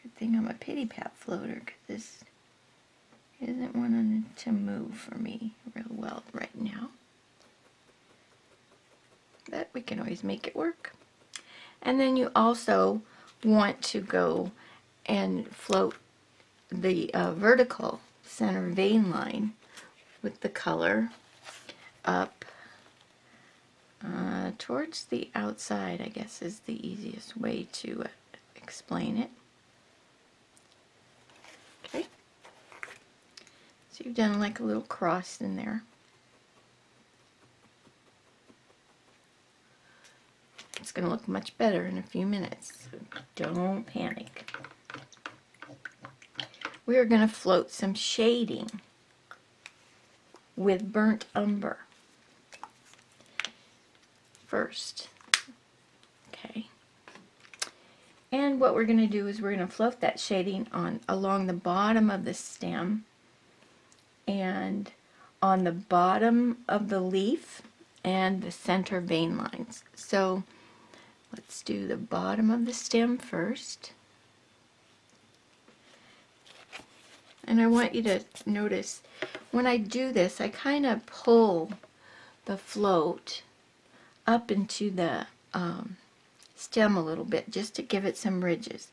good thing I'm a pity pat floater, because this isn't wanting to move for me real well right now. But we can always make it work. And then you also want to go and float the vertical center vein line with the color up towards the outside, I guess is the easiest way to explain it. Okay. So you've done like a little cross in there. It's going to look much better in a few minutes, so don't panic. We are going to float some shading with burnt umber first. Okay. And what we're going to do is we're going to float that shading along the bottom of the stem and on the bottom of the leaf and the center vein lines. So let's do the bottom of the stem first. And I want you to notice when I do this, I kind of pull the float up into the stem a little bit just to give it some ridges.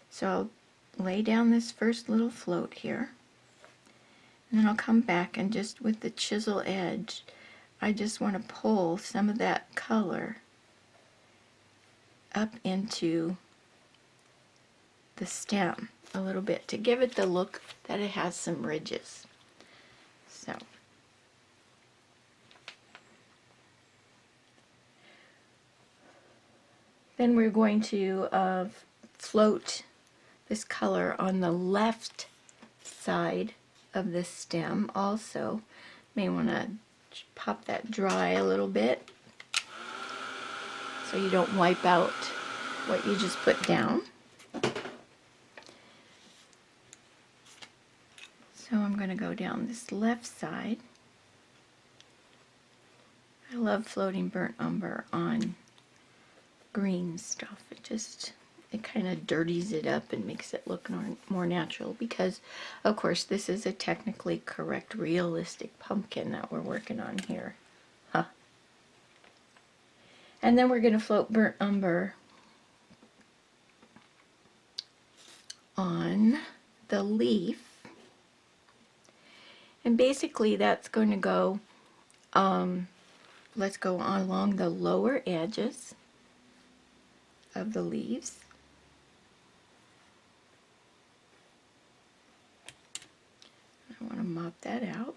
So I'll lay down this first little float here. And then I'll come back and just with the chisel edge, I just want to pull some of that color up into the stem a little bit to give it the look that it has some ridges. So then we're going to float this color on the left side of the stem also. May want to pop that dry a little bit so you don't wipe out what you just put down. So I'm going to go down this left side. I love floating burnt umber on green stuff. It kind of dirties it up and makes it look more natural because, of course, this is a technically correct, realistic pumpkin that we're working on here. Huh. And then we're going to float burnt umber on the leaf. And basically that's going to go, let's go on along the lower edges of the leaves. I want to mop that out.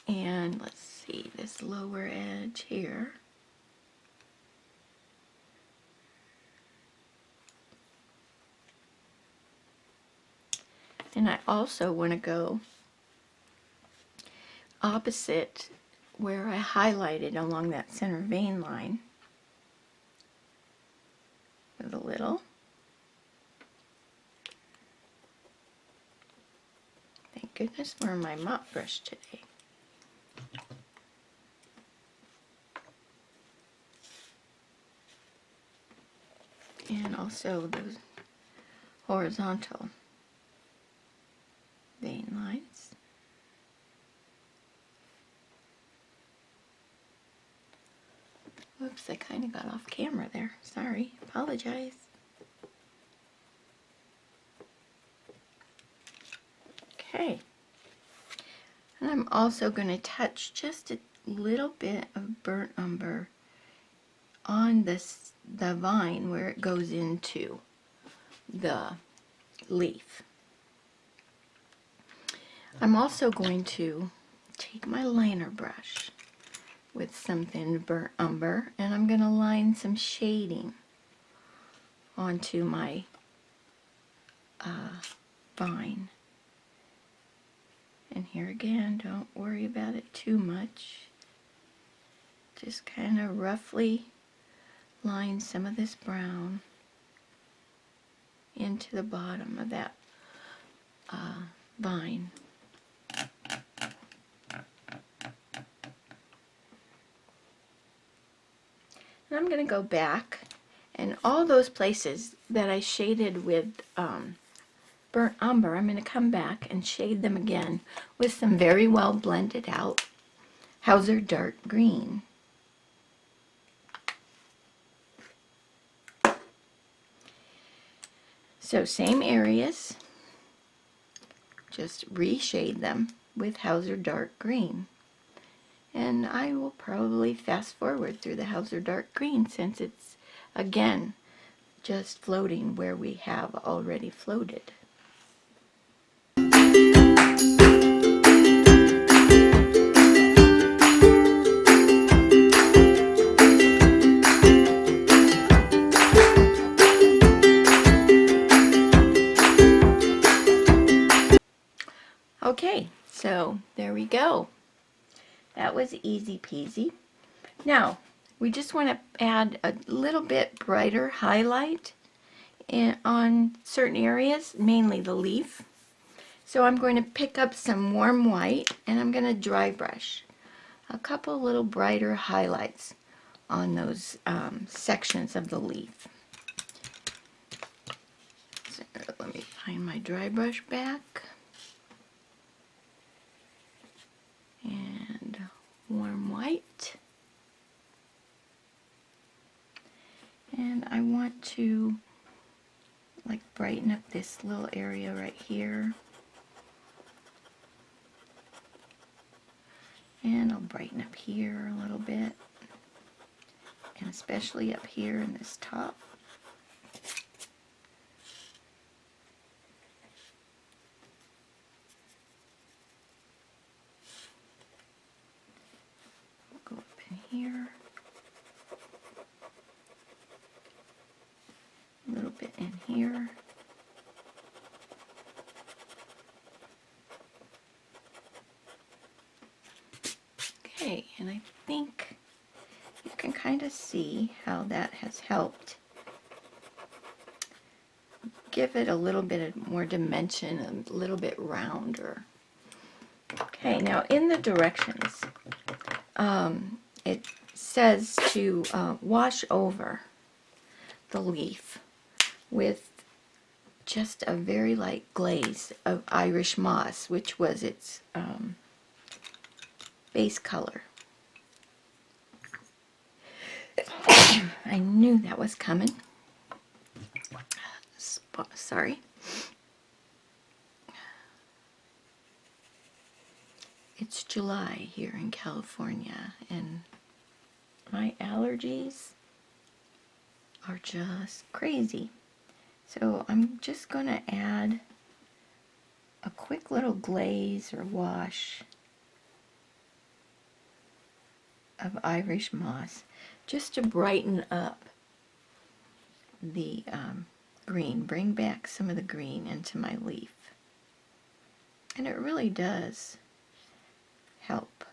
And let's see this lower edge here. And I also want to go opposite where I highlighted along that center vein line with a little. Thank goodness for my mop brush today. And also those horizontal vein lines. Whoops, I kind of got off camera there. Sorry, apologize. Okay. And I'm also going to touch just a little bit of burnt umber on the vine where it goes into the leaf. I'm also going to take my liner brush with some thin burnt umber and I'm going to line some shading onto my vine. And here again, don't worry about it too much. Just kind of roughly line some of this brown into the bottom of that vine. And I'm going to go back, and all those places that I shaded with burnt umber, I'm going to come back and shade them again with some very well blended out Hauser dark green. So same areas, just reshade them with Hauser dark green. And I will probably fast forward through the Hauser dark green since it's, again, just floating where we have already floated. Okay, so there we go. That was easy peasy. Now, we just want to add a little bit brighter highlight on certain areas, mainly the leaf. So I'm going to pick up some warm white and I'm going to dry brush a couple little brighter highlights on those sections of the leaf. So let me find my dry brush back. And warm white. And I want to like brighten up this little area right here. And I'll brighten up here a little bit. And especially up here in this top. Go up in here. A little bit in here. Okay, and I think you can kind of see how that has helped give it a little bit more dimension, a little bit rounder. Okay, now in the directions, it says to wash over the leaf with just a very light glaze of Irish moss, which was its base color. I knew that was coming. Sorry. It's July here in California, and my allergies are just crazy. So I'm just going to add a quick little glaze or wash of Irish moss just to brighten up the green, bring back some of the green into my leaf. And it really does help.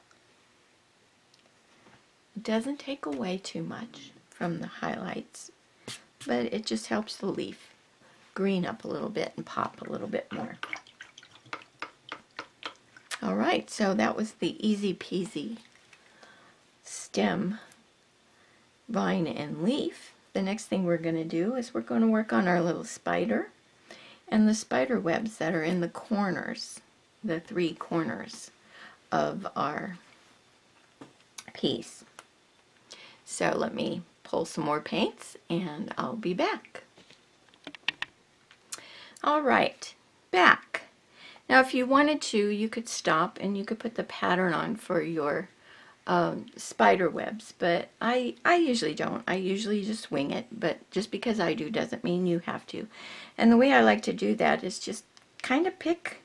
It doesn't take away too much from the highlights, but it just helps the leaf green up a little bit and pop a little bit more. Alright, so that was the easy peasy stem, vine, and leaf. The next thing we're going to do is we're going to work on our little spider and the spider webs that are in the corners, the 3 corners of our piece. So let me pull some more paints and I'll be back. Alright, back. Now if you wanted to, you could stop and you could put the pattern on for your spider webs, but I usually don't. I usually just wing it, but just because I do doesn't mean you have to. And the way I like to do that is just kind of pick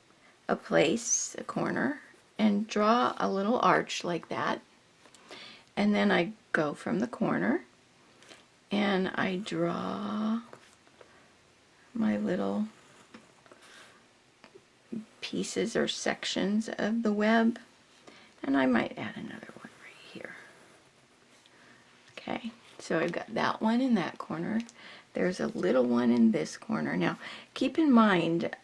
a place, a corner, and draw a little arch like that. And then I go from the corner and I draw my little pieces or sections of the web. And I might add another one right here. Okay, so I've got that one in that corner. There's a little one in this corner. Now, keep in mind,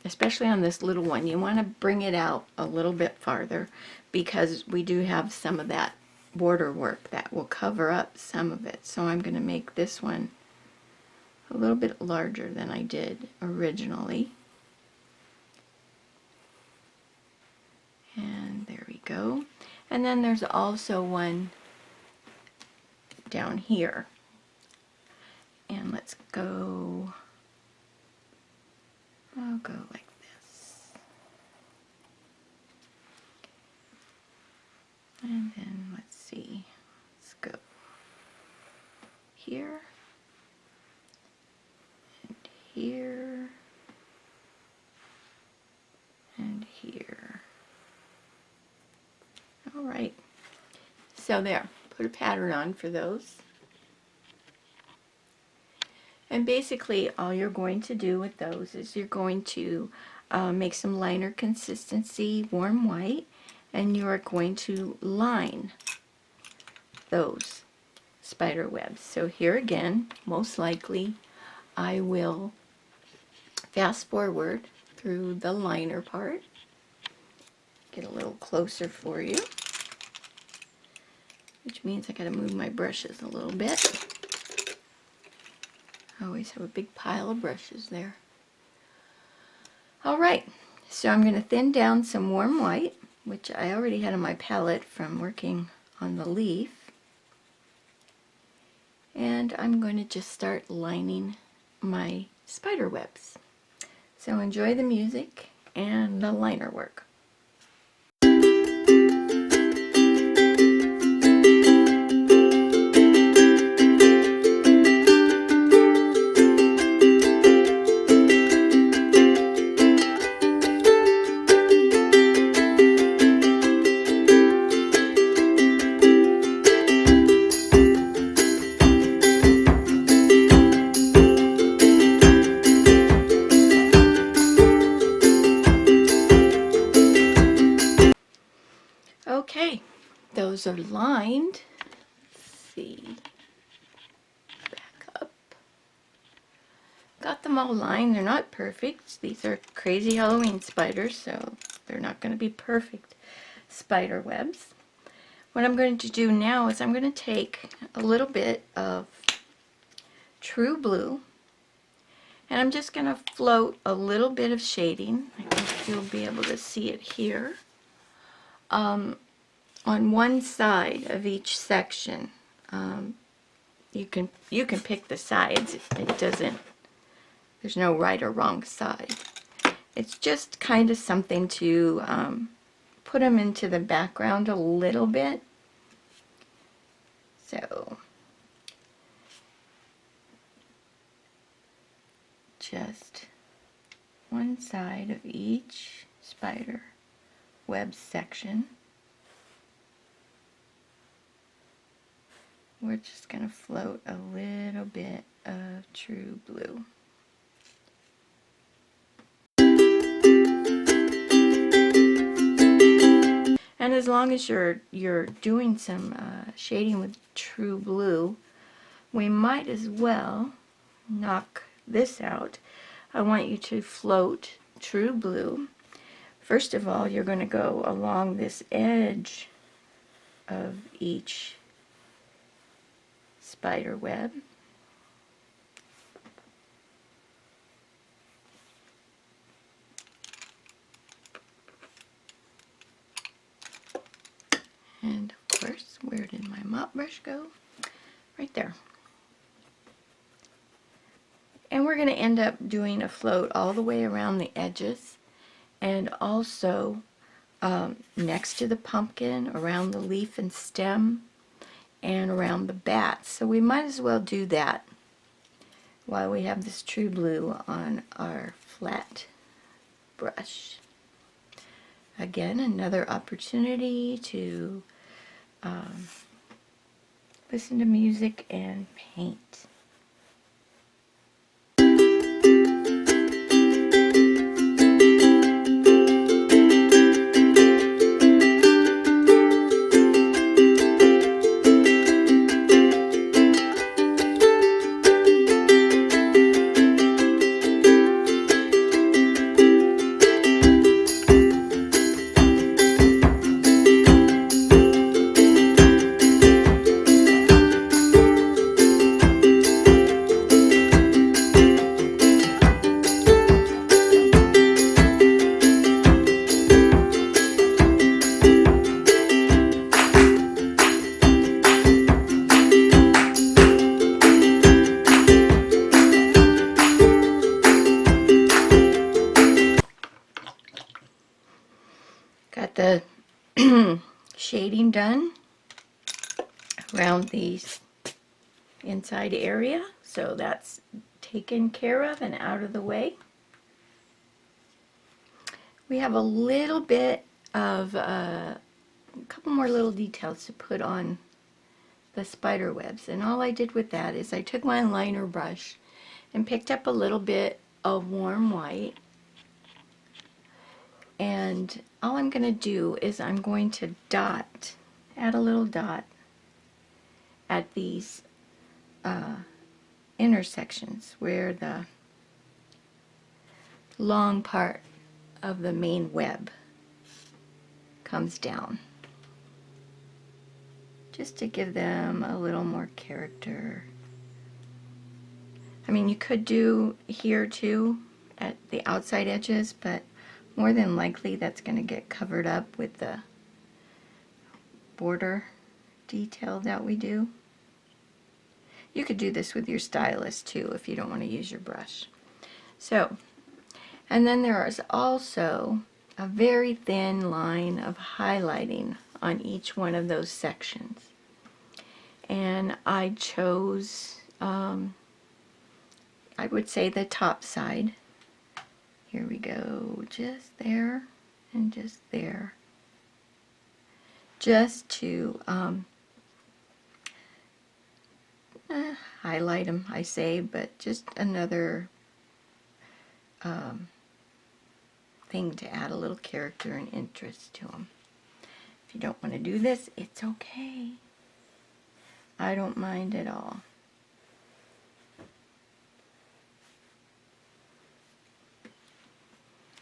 especially on this little one, you want to bring it out a little bit farther because we do have some of that border work that will cover up some of it. So I'm going to make this one a little bit larger than I did originally. And there we go. And then there's also one down here. And let's go, I'll go like this. And then let's see, let's go here, and here, and here. All right, so there, put a pattern on for those. And basically all you're going to do with those is you're going to make some liner consistency, warm white, and you're going to line those spider webs. So here again, most likely I will fast forward through the liner part. Get a little closer for you, which means I gotta move my brushes a little bit. I always have a big pile of brushes there. Alright, so I'm going to thin down some warm white, which I already had on my palette from working on the leaf. And I'm going to just start lining my spider webs. So enjoy the music and the liner work. Okay, those are lined. Let's see, back up. Got them all lined. They're not perfect. These are crazy Halloween spiders, so they're not going to be perfect spider webs. What I'm going to do now is I'm going to take a little bit of True Blue, and I'm just going to float a little bit of shading. I think you'll be able to see it here. On one side of each section. You can pick the sides. It doesn't, there's no right or wrong side. It's just kind of something to put them into the background a little bit. So just one side of each spider web section. We're just going to float a little bit of True Blue. And as long as you're doing some shading with True Blue, we might as well knock this out. I want you to float True Blue. First of all, you're going to go along this edge of each spider web. And of course, where did my mop brush go? Right there. And we're going to end up doing a float all the way around the edges, and also next to the pumpkin, around the leaf and stem, and around the bat. So we might as well do that while we have this True Blue on our flat brush. Again, another opportunity to listen to music and paint. Got the shading done around the inside area, so that's taken care of and out of the way. We have a little bit of a couple more little details to put on the spider webs, and all I did with that is I took my liner brush and picked up a little bit of warm white, and all I'm going to do is I'm going to add a little dot at these intersections where the long part of the main web comes down, just to give them a little more character. I mean, you could do here too at the outside edges, but more than likely that's going to get covered up with the border detail that we do. You could do this with your stylus too if you don't want to use your brush. So, and then there is also a very thin line of highlighting on each one of those sections. And I chose, I would say the top side. Here we go, just there and just there. Just to highlight them, I say, but just another thing to add a little character and interest to them. If you don't want to do this, it's okay. I don't mind at all.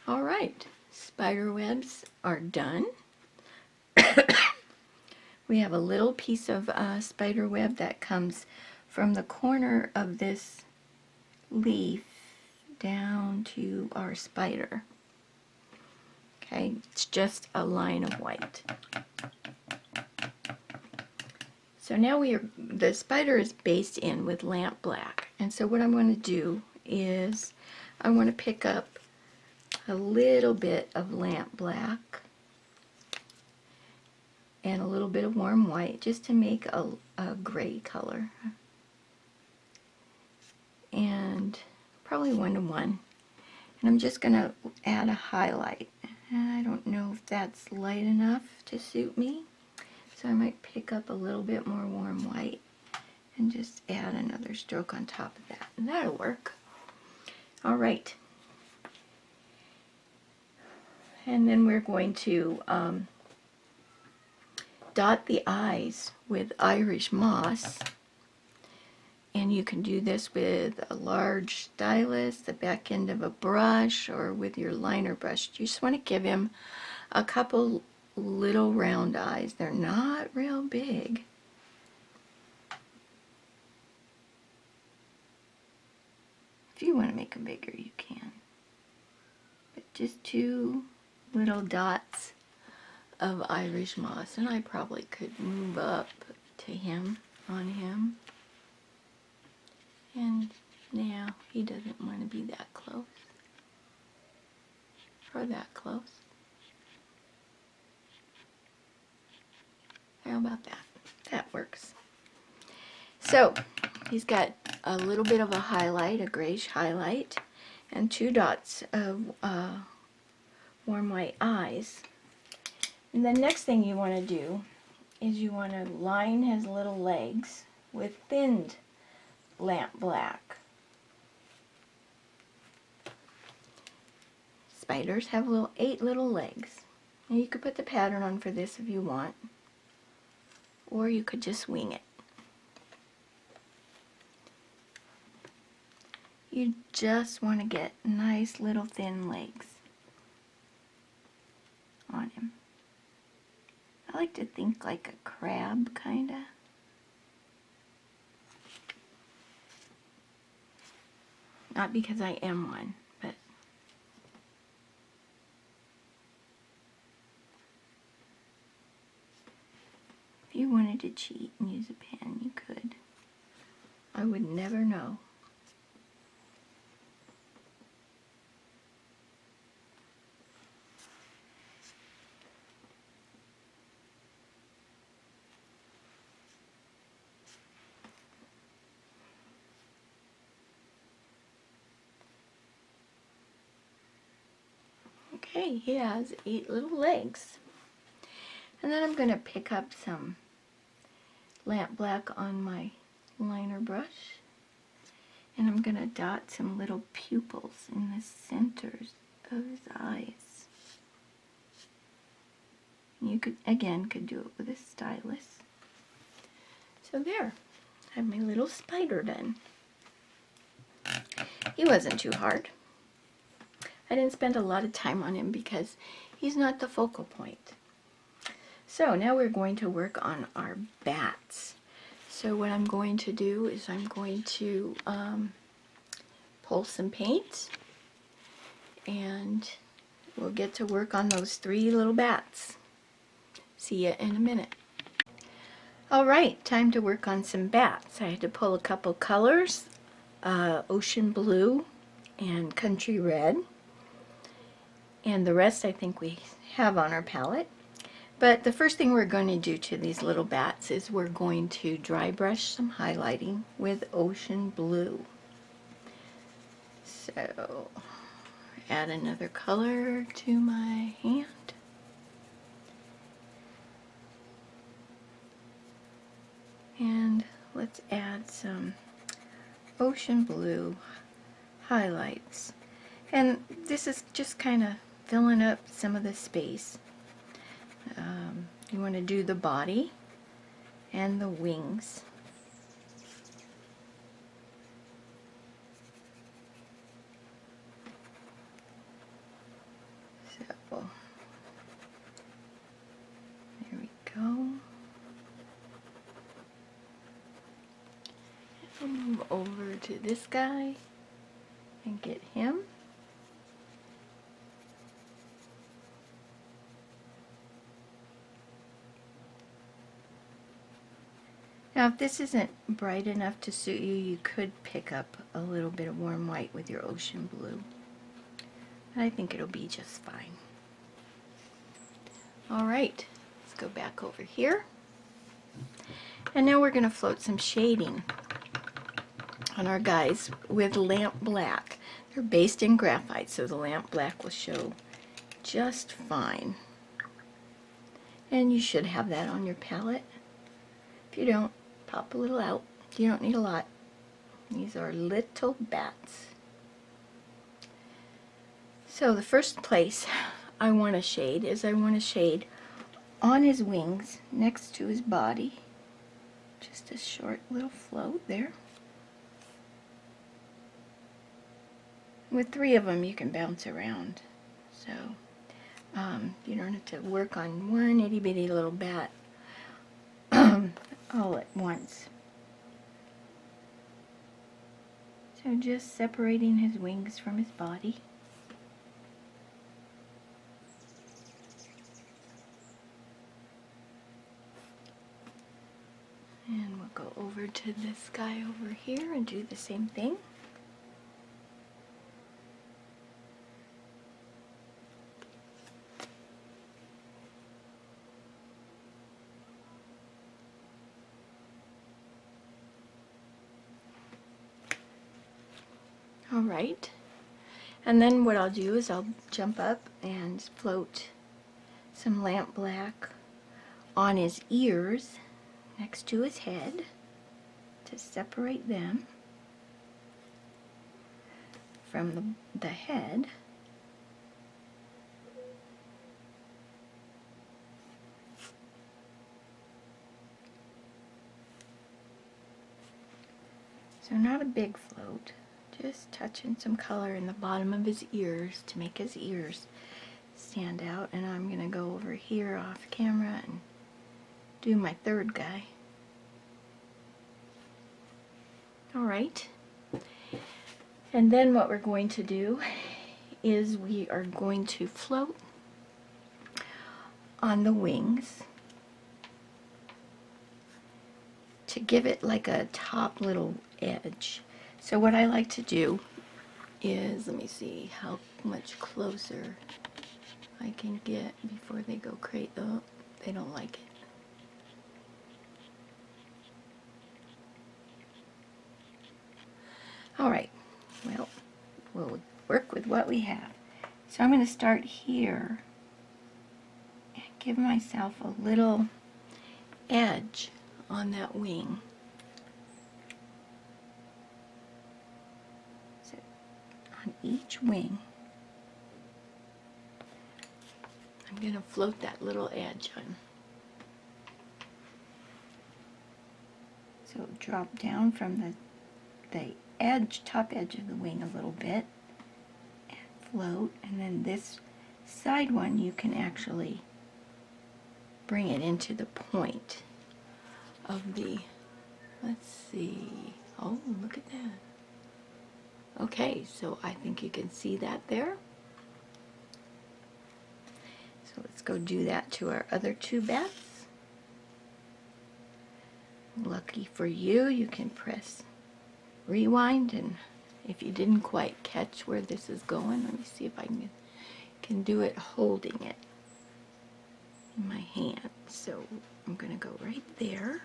All right, spider webs are done. We have a little piece of spider web that comes from the corner of this leaf down to our spider. Okay, it's just a line of white. So now the spider is based in with lamp black, and so what I'm going to do is I want to pick up a little bit of lamp black and a little bit of warm white just to make a gray color, and probably 1 to 1, and I'm just going to add a highlight. I don't know if that's light enough to suit me, so I might pick up a little bit more warm white and just add another stroke on top of that, and that'll work. All right, and then we're going to dot the eyes with Irish moss, and you can do this with a large stylus, the back end of a brush, or with your liner brush. You just want to give him a couple little round eyes. They're not real big. If you want to make them bigger, you can. But just 2 little dots of Irish moss, and I probably could move up to on him. And now he doesn't want to be that close or that close. How about that? That works. So he's got a little bit of a highlight, a grayish highlight, and 2 dots of warm white eyes. And the next thing you want to do is you want to line his little legs with thinned lamp black. Spiders have 8 little legs. And you could put the pattern on for this if you want, or you could just wing it. You just want to get nice little thin legs on him. I like to think like a crab, kinda. Not because I am one, but if you wanted to cheat and use a pen, you could. I would never know. Okay, he has 8 little legs. And then I'm going to pick up some lamp black on my liner brush. And I'm going to dot some little pupils in the centers of his eyes. You could, again, do it with a stylus. So there, I have my little spider done. He wasn't too hard. I didn't spend a lot of time on him because he's not the focal point. So now we're going to work on our bats. So what I'm going to do is I'm going to pull some paint, and we'll get to work on those 3 little bats. See ya in a minute. Alright, time to work on some bats. I had to pull a couple colors, ocean blue and country red. And the rest I think we have on our palette. But the first thing we're going to do to these little bats is we're going to dry brush some highlighting with ocean blue. So, add another color to my hand. And let's add some ocean blue highlights. And this is just kind of filling up some of the space. You want to do the body and the wings. So, there we go. I'll move over to this guy and get him. Now if this isn't bright enough to suit you, you could pick up a little bit of warm white with your ocean blue. And I think it'll be just fine. Alright, let's go back over here. And now we're going to float some shading on our guys with lamp black. They're based in graphite, so the lamp black will show just fine. And you should have that on your palette. If you don't, pop a little out. You don't need a lot. These are little bats. So the first place I want to shade is I want to shade on his wings next to his body. Just a short little float there. With 3 of them you can bounce around. So you don't have to work on one itty bitty little bat all at once. So just separating his wings from his body. And we'll go over to this guy over here and do the same thing. Alright, and then what I'll do is I'll jump up and float some lamp black on his ears next to his head to separate them from the head. So not a big float. Just touching some color in the bottom of his ears to make his ears stand out. And I'm going to go over here off camera and do my 3rd guy. Alright. And then what we're going to do is we are going to float on the wings to give it like a top little edge. So what I like to do is, let me see how much closer I can get before they go crazy. Oh, they don't like it. Alright, well, we'll work with what we have. So I'm going to start here and give myself a little edge on that wing. So on each wing, I'm going to float that little edge on. So drop down from the edge, top edge of the wing a little bit, and float, and then this side one you can actually bring it into the point of the, let's see, oh, look at that. Okay, so I think you can see that there. So let's go do that to our other two bats. Lucky for you, you can press rewind, and if you didn't quite catch where this is going, let me see if I can do it holding it in my hand. So I'm going to go right there,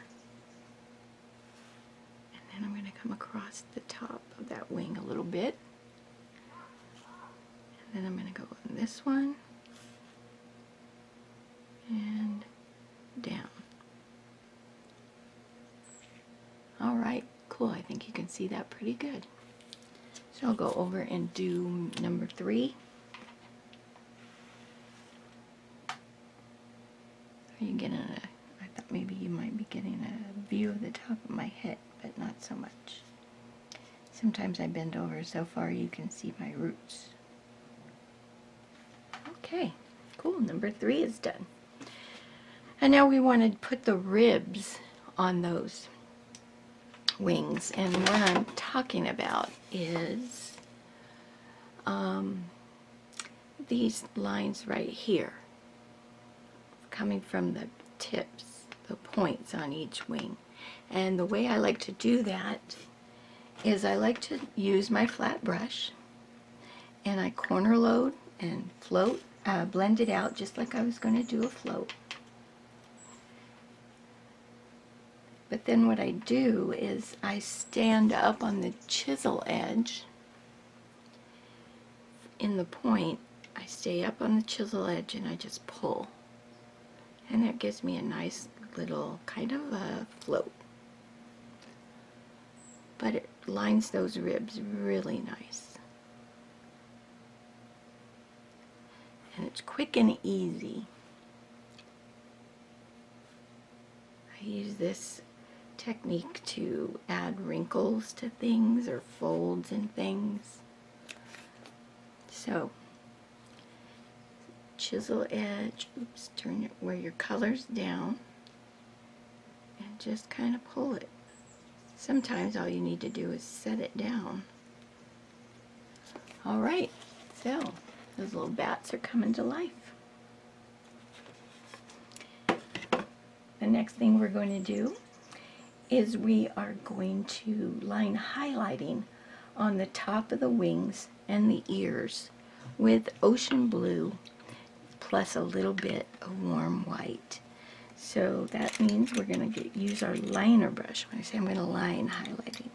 and then I'm going to come across the top of that wing a little bit, and then I'm going to go on this one and down. All right, cool. I think you can see that pretty good. So I'll go over and do number 3. Are you getting I thought maybe you might be getting a view of the top of my head, but not so much. Sometimes I bend over so far you can see my roots. Okay, cool. Number 3 is done. And now we want to put the ribs on those wings, and what I'm talking about is these lines right here, coming from the tips, the points on each wing. And the way I like to do that is I like to use my flat brush, and I corner load and float, blend it out just like I was going to do a float. But then what I do is I stand up on the chisel edge in the point. I stay up on the chisel edge and I just pull. And that gives me a nice little kind of a float. But it lines those ribs really nice. And it's quick and easy. I use this technique to add wrinkles to things or folds in things. So chisel edge, oops, turn it where your color's down and just kind of pull it. Sometimes all you need to do is set it down. All right, so those little bats are coming to life. The next thing we're going to do is we are going to line highlighting on the top of the wings and the ears with ocean blue plus a little bit of warm white. So that means we're going to use our liner brush. When I say I'm going to line highlighting,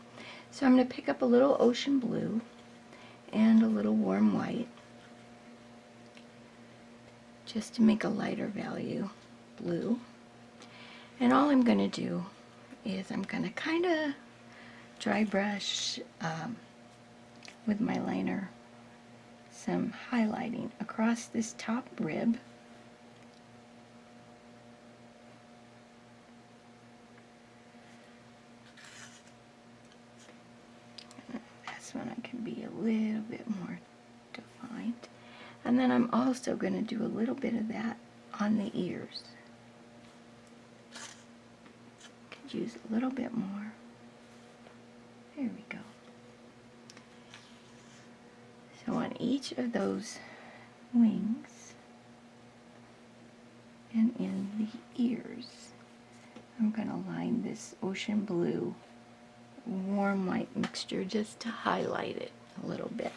so I'm going to pick up a little ocean blue and a little warm white just to make a lighter value blue. And all I'm going to do is I'm going to kind of dry brush with my liner some highlighting across this top rib. This one I can be a little bit more defined. And then I'm also going to do a little bit of that on the ears. Could use a little bit more. There we go. So on each of those wings and in the ears, I'm going to line this ocean blue warm white mixture just to highlight it a little bit.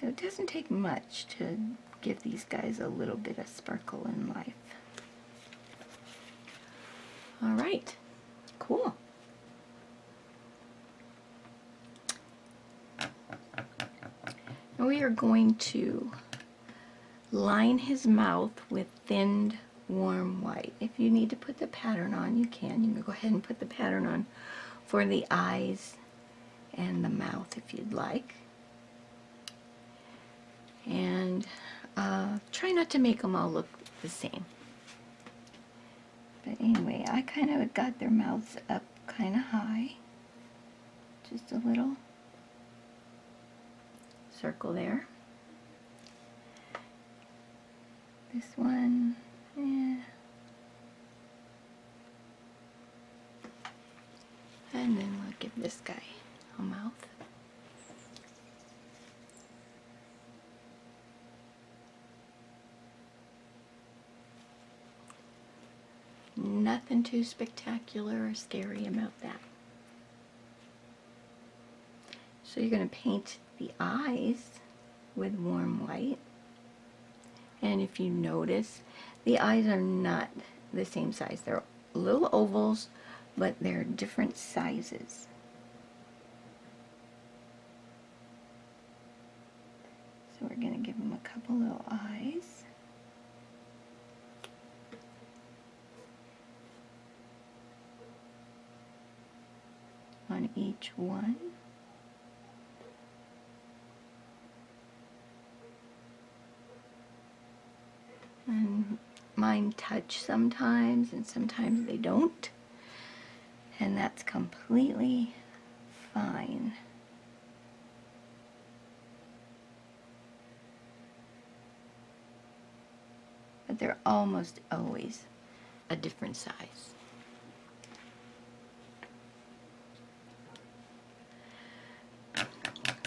So it doesn't take much to give these guys a little bit of sparkle in life. All right, cool. Now we are going to line his mouth with thinned warm white. If you need to put the pattern on, you can. You can go ahead and put the pattern on for the eyes and the mouth if you'd like. And try not to make them all look the same. But anyway, I kind of got their mouths up kind of high. Just a little circle there. This one, yeah. And then we'll give this guy a mouth. Nothing too spectacular or scary about that. So you're going to paint the eyes with warm white. And if you notice, the eyes are not the same size. They're little ovals, but they're different sizes. So we're going to give them a couple little eyes. On each one. And mine touch sometimes and sometimes they don't. And that's completely fine. But they're almost always a different size.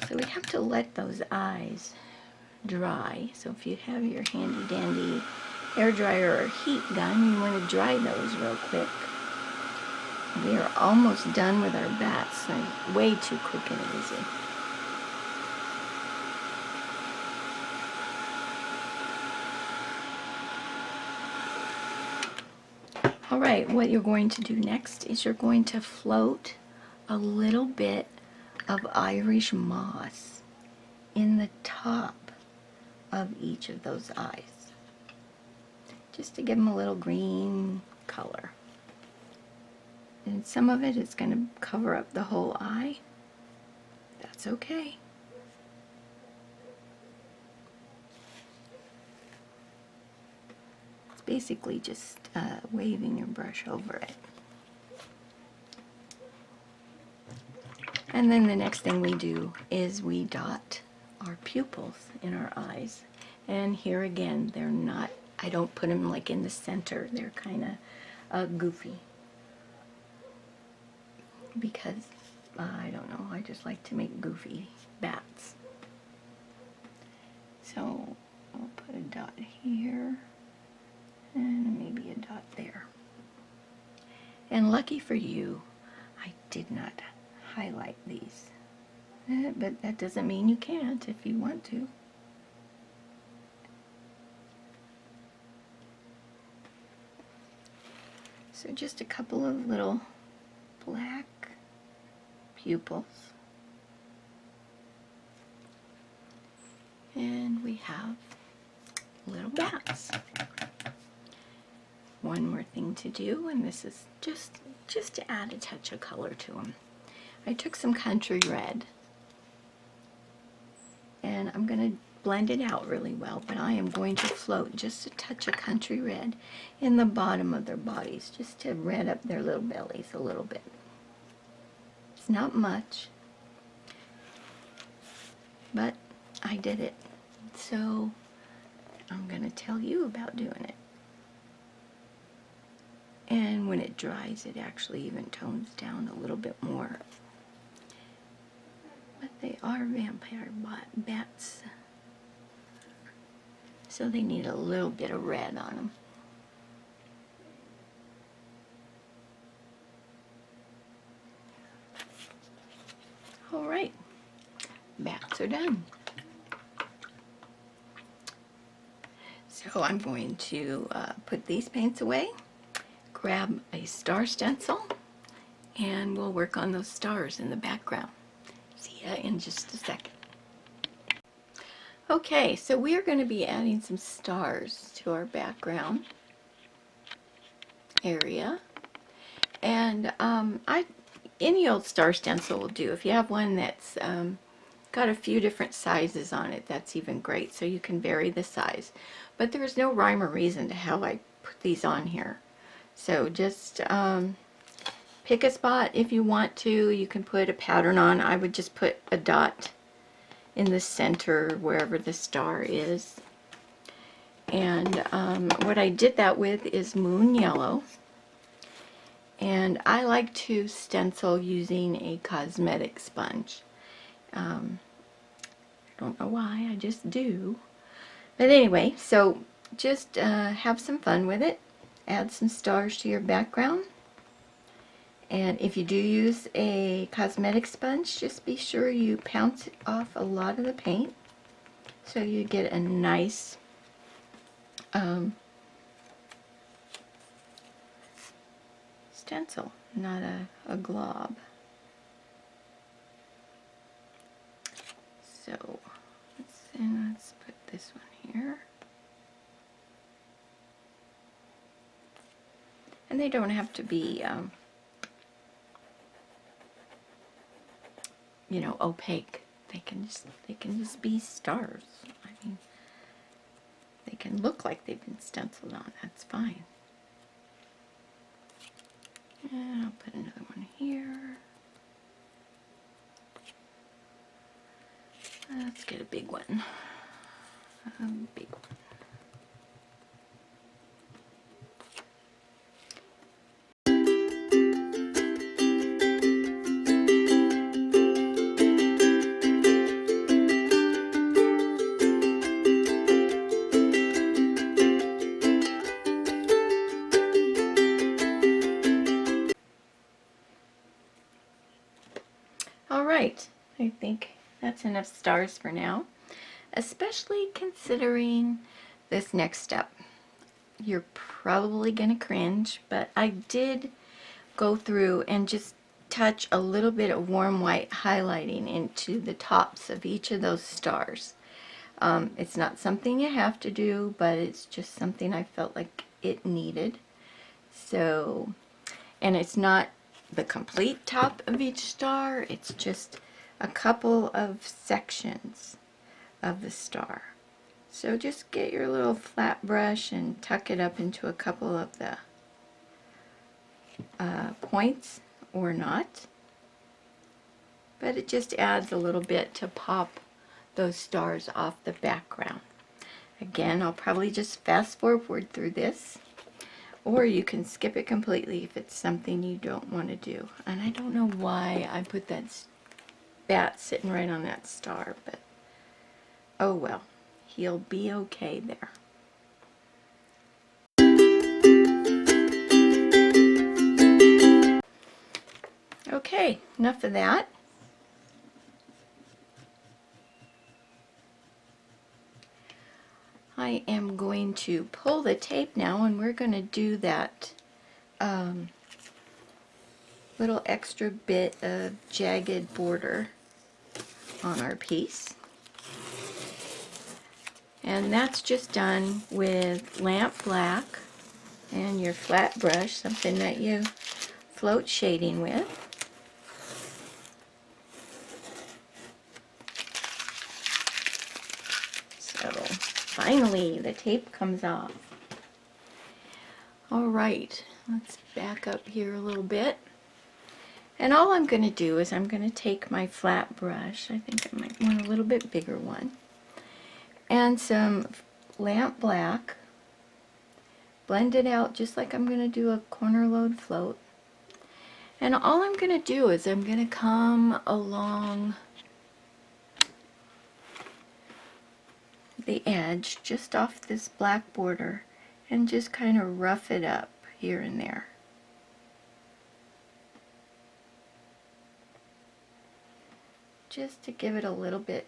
So we have to let those eyes dry. So if you have your handy dandy hair dryer or heat gun, you want to dry those real quick. We are almost done with our bats. They're way too quick and easy. All right, what you're going to do next is you're going to float a little bit of Irish moss in the top of each of those eyes, just to give them a little green color. And some of it is going to cover up the whole eye. That's okay. It's basically just waving your brush over it. And then the next thing we do is we dot our pupils in our eyes. And here again, they're not, I don't put them like in the center. They're kind of goofy. Because, I don't know, I just like to make goofy bats. So, I'll put a dot here, and maybe a dot there. And lucky for you, I did not highlight these. But that doesn't mean you can't if you want to. So just a couple of little black pupils. And we have little bats. One more thing to do, and this is just to add a touch of color to them. I took some country red, and I'm going to blend it out really well, but I am going to float just a touch of country red in the bottom of their bodies, just to red up their little bellies a little bit. It's not much, but I did it, so I'm going to tell you about doing it. And when it dries, it actually even tones down a little bit more. But they are vampire bats, so they need a little bit of red on them. All right, bats are done. So I'm going to put these paints away, grab a star stencil and we'll work on those stars in the background. See ya in just a second. Okay, so we are going to be adding some stars to our background area. And any old star stencil will do. If you have one that's got a few different sizes on it, that's even great, so you can vary the size. But there's no rhyme or reason to how I put these on here. So just pick a spot if you want to. You can put a pattern on. I would just put a dot in the center wherever the star is. And what I did that with is Moon Yellow. And I like to stencil using a cosmetic sponge. I don't know why, I just do. But anyway, so just have some fun with it. Add some stars to your background. And if you do use a cosmetic sponge, just be sure you pounce off a lot of the paint so you get a nice stencil, not a glob. So let's put this one here. And they don't have to be you know, opaque. They can just be stars. I mean, they can look like they've been stenciled on. That's fine. And I'll put another one here. Let's get a big one. A big one. Alright, I think that's enough stars for now, especially considering this next step. You're probably going to cringe, but I did go through and just touch a little bit of warm white highlighting into the tops of each of those stars. It's not something you have to do, but it's just something I felt like it needed. So, and it's not the complete top of each star, it's just a couple of sections of the star. So just get your little flat brush and tuck it up into a couple of the points or not. But it just adds a little bit to pop those stars off the background. Again, I'll probably just fast forward through this. Or you can skip it completely if it's something you don't want to do. And I don't know why I put that bat sitting right on that star, but oh well, he'll be okay there. Okay, enough of that. I am going to pull the tape now, and we're going to do that little extra bit of jagged border on our piece. And that's just done with lamp black and your flat brush, something that you float shading with. So finally the tape comes off. Alright, let's back up here a little bit. And all I'm going to do is I'm going to take my flat brush, I think I might want a little bit bigger one, and some lamp black, blend it out just like I'm going to do a corner load float. And all I'm going to do is I'm going to come along the edge just off this black border and just kind of rough it up here and there. Just to give it a little bit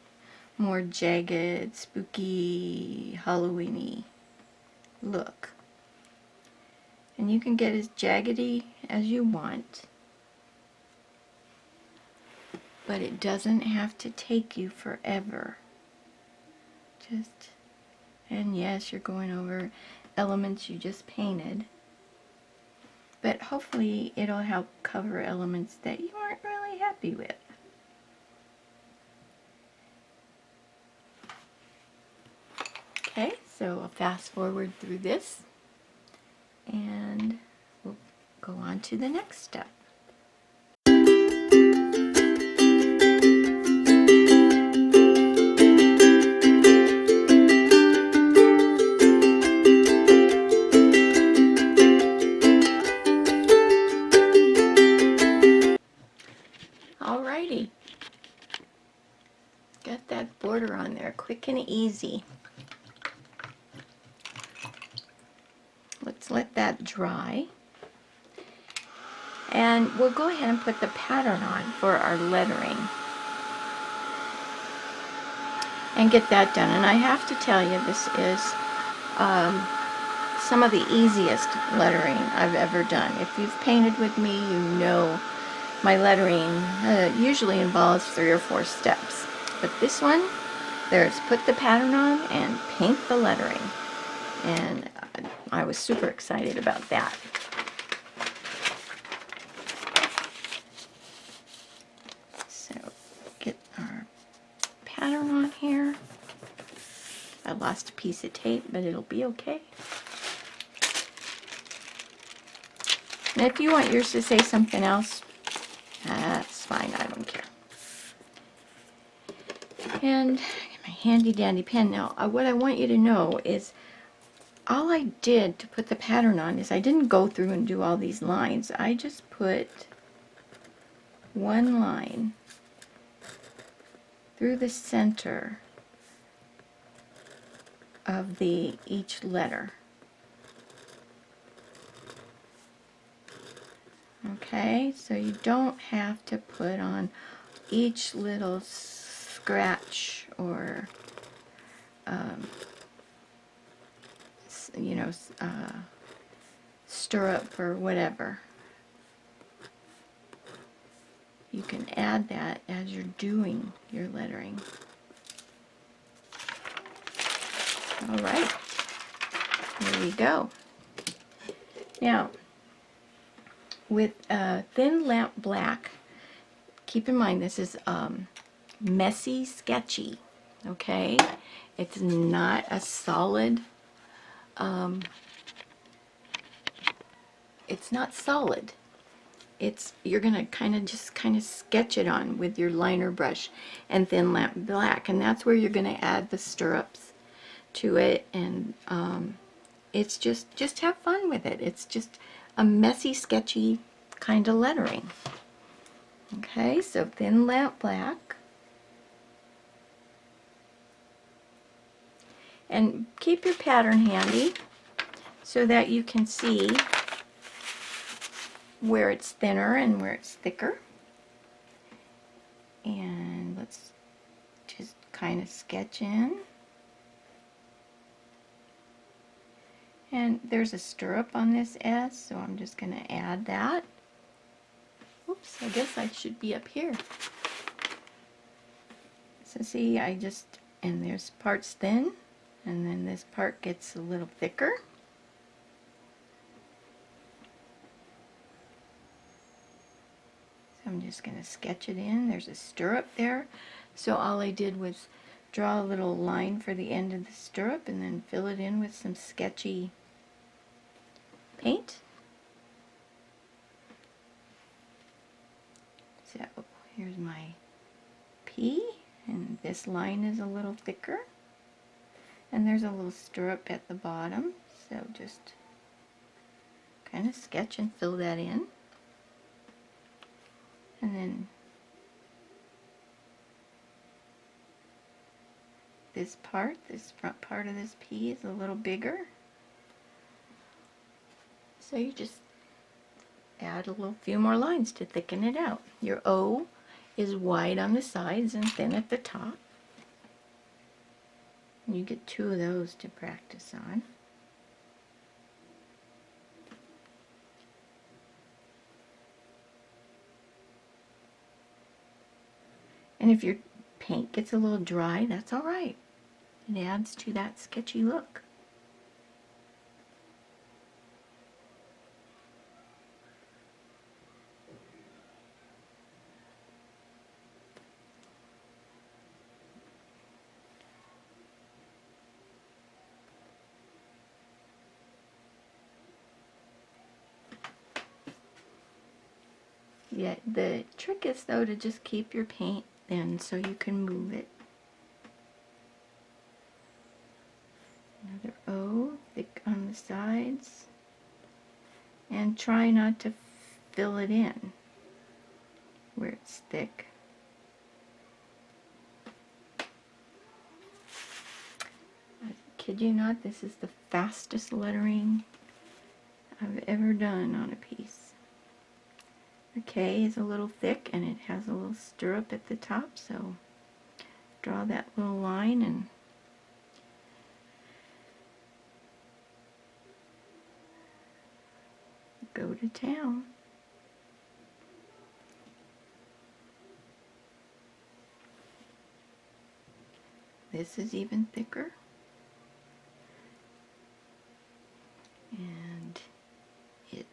more jagged, spooky, Halloween-y look. And you can get as jaggedy as you want, but it doesn't have to take you forever. And yes, you're going over elements you just painted, but hopefully it'll help cover elements that you aren't really happy with. Okay, so I'll fast forward through this and we'll go on to the next step. Alrighty, got that border on there quick and easy. Let's let that dry. And we'll go ahead and put the pattern on for our lettering. And get that done. And I have to tell you, this is some of the easiest lettering I've ever done. If you've painted with me, you know my lettering usually involves 3 or 4 steps. But this one, there's put the pattern on and paint the lettering. And I was super excited about that. So get our pattern on here. I lost a piece of tape, but it'll be okay. And if you want yours to say something else, that's fine, I don't care. And my handy dandy pen. Now, what I want you to know is all I did to put the pattern on is I didn't go through and do all these lines. I just put one line through the center of each letter. Okay, so you don't have to put on each little scratch or you know, stirrup or whatever. You can add that as you're doing your lettering. All right, here we go. Now, with thin lamp black, keep in mind this is messy sketchy, okay? It's not a solid, it's not solid. You're gonna kind of sketch it on with your liner brush and thin lamp black, and that's where you're gonna add the stirrups to it, and it's just have fun with it. It's just a messy, sketchy kind of lettering. Okay, so thin lamp black. And keep your pattern handy so that you can see where it's thinner and where it's thicker. And let's just kind of sketch in. And there's a stirrup on this S, so I'm just going to add that. Oops, I guess I should be up here. So see, and there's parts thin, and then this part gets a little thicker. So I'm just going to sketch it in. There's a stirrup there. So all I did was draw a little line for the end of the stirrup and then fill it in with some sketchy paint. So here's my P, and this line is a little thicker. And there's a little stirrup at the bottom, so just kind of sketch and fill that in. And then this front part of this P is a little bigger. So you just add a few more lines to thicken it out. Your O is wide on the sides and thin at the top. You get 2 of those to practice on. And if your paint gets a little dry, that's all right. It adds to that sketchy look. Yeah, the trick is though to just keep your paint thin so you can move it. Another O, thick on the sides. And try not to fill it in where it's thick. I kid you not, this is the fastest lettering I've ever done on a piece. The K is a little thick and it has a little stirrup at the top, so draw that little line and go to town. This is even thicker. And it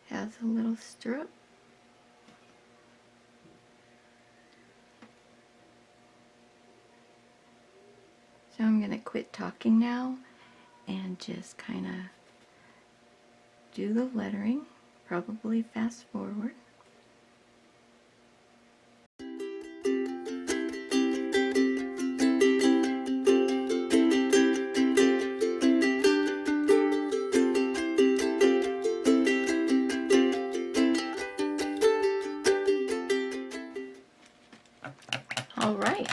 has a little stirrup. So I'm going to quit talking now and just kind of do the lettering, probably fast forward. All right,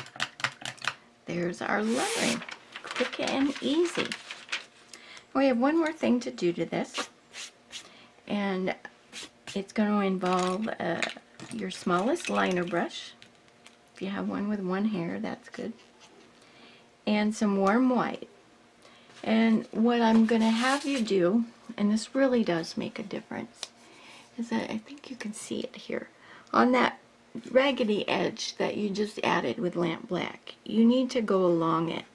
there's our lettering, quick and easy. We have one more thing to do to this, and it's going to involve your smallest liner brush. If you have one with one hair, that's good. And some warm white. And what I'm going to have you do, and this really does make a difference, is that I think you can see it here. On that raggedy edge that you just added with lamp black, you need to go along it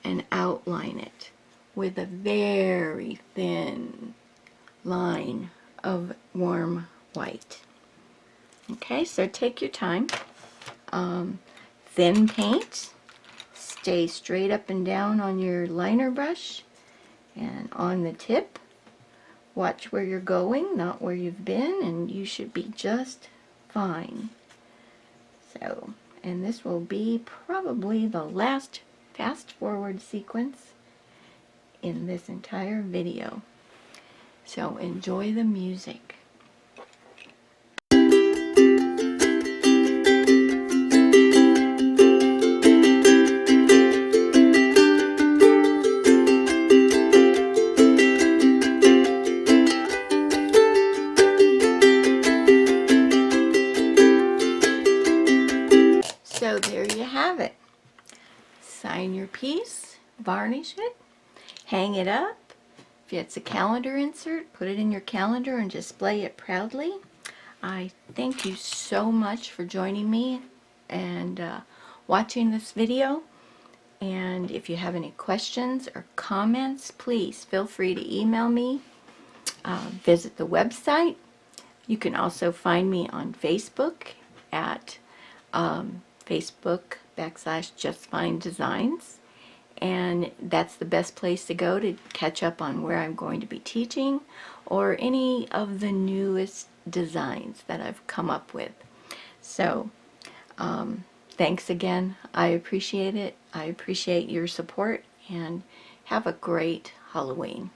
and outline it with a very thin line of warm white. Okay, so take your time. Thin paint. Stay straight up and down on your liner brush and on the tip. Watch where you're going, not where you've been, and you should be just fine. So, and this will be probably the last fast forward sequence in this entire video. So enjoy the music. So there you have it. Sign your piece, varnish it, hang it up. If it's a calendar insert, put it in your calendar and display it proudly. I thank you so much for joining me and watching this video. And if you have any questions or comments, please feel free to email me. Visit the website. You can also find me on Facebook at Facebook.com/JustFineDesigns, and that's the best place to go to catch up on where I'm going to be teaching or any of the newest designs that I've come up with. So thanks again. I appreciate it. I appreciate your support, and have a great Halloween.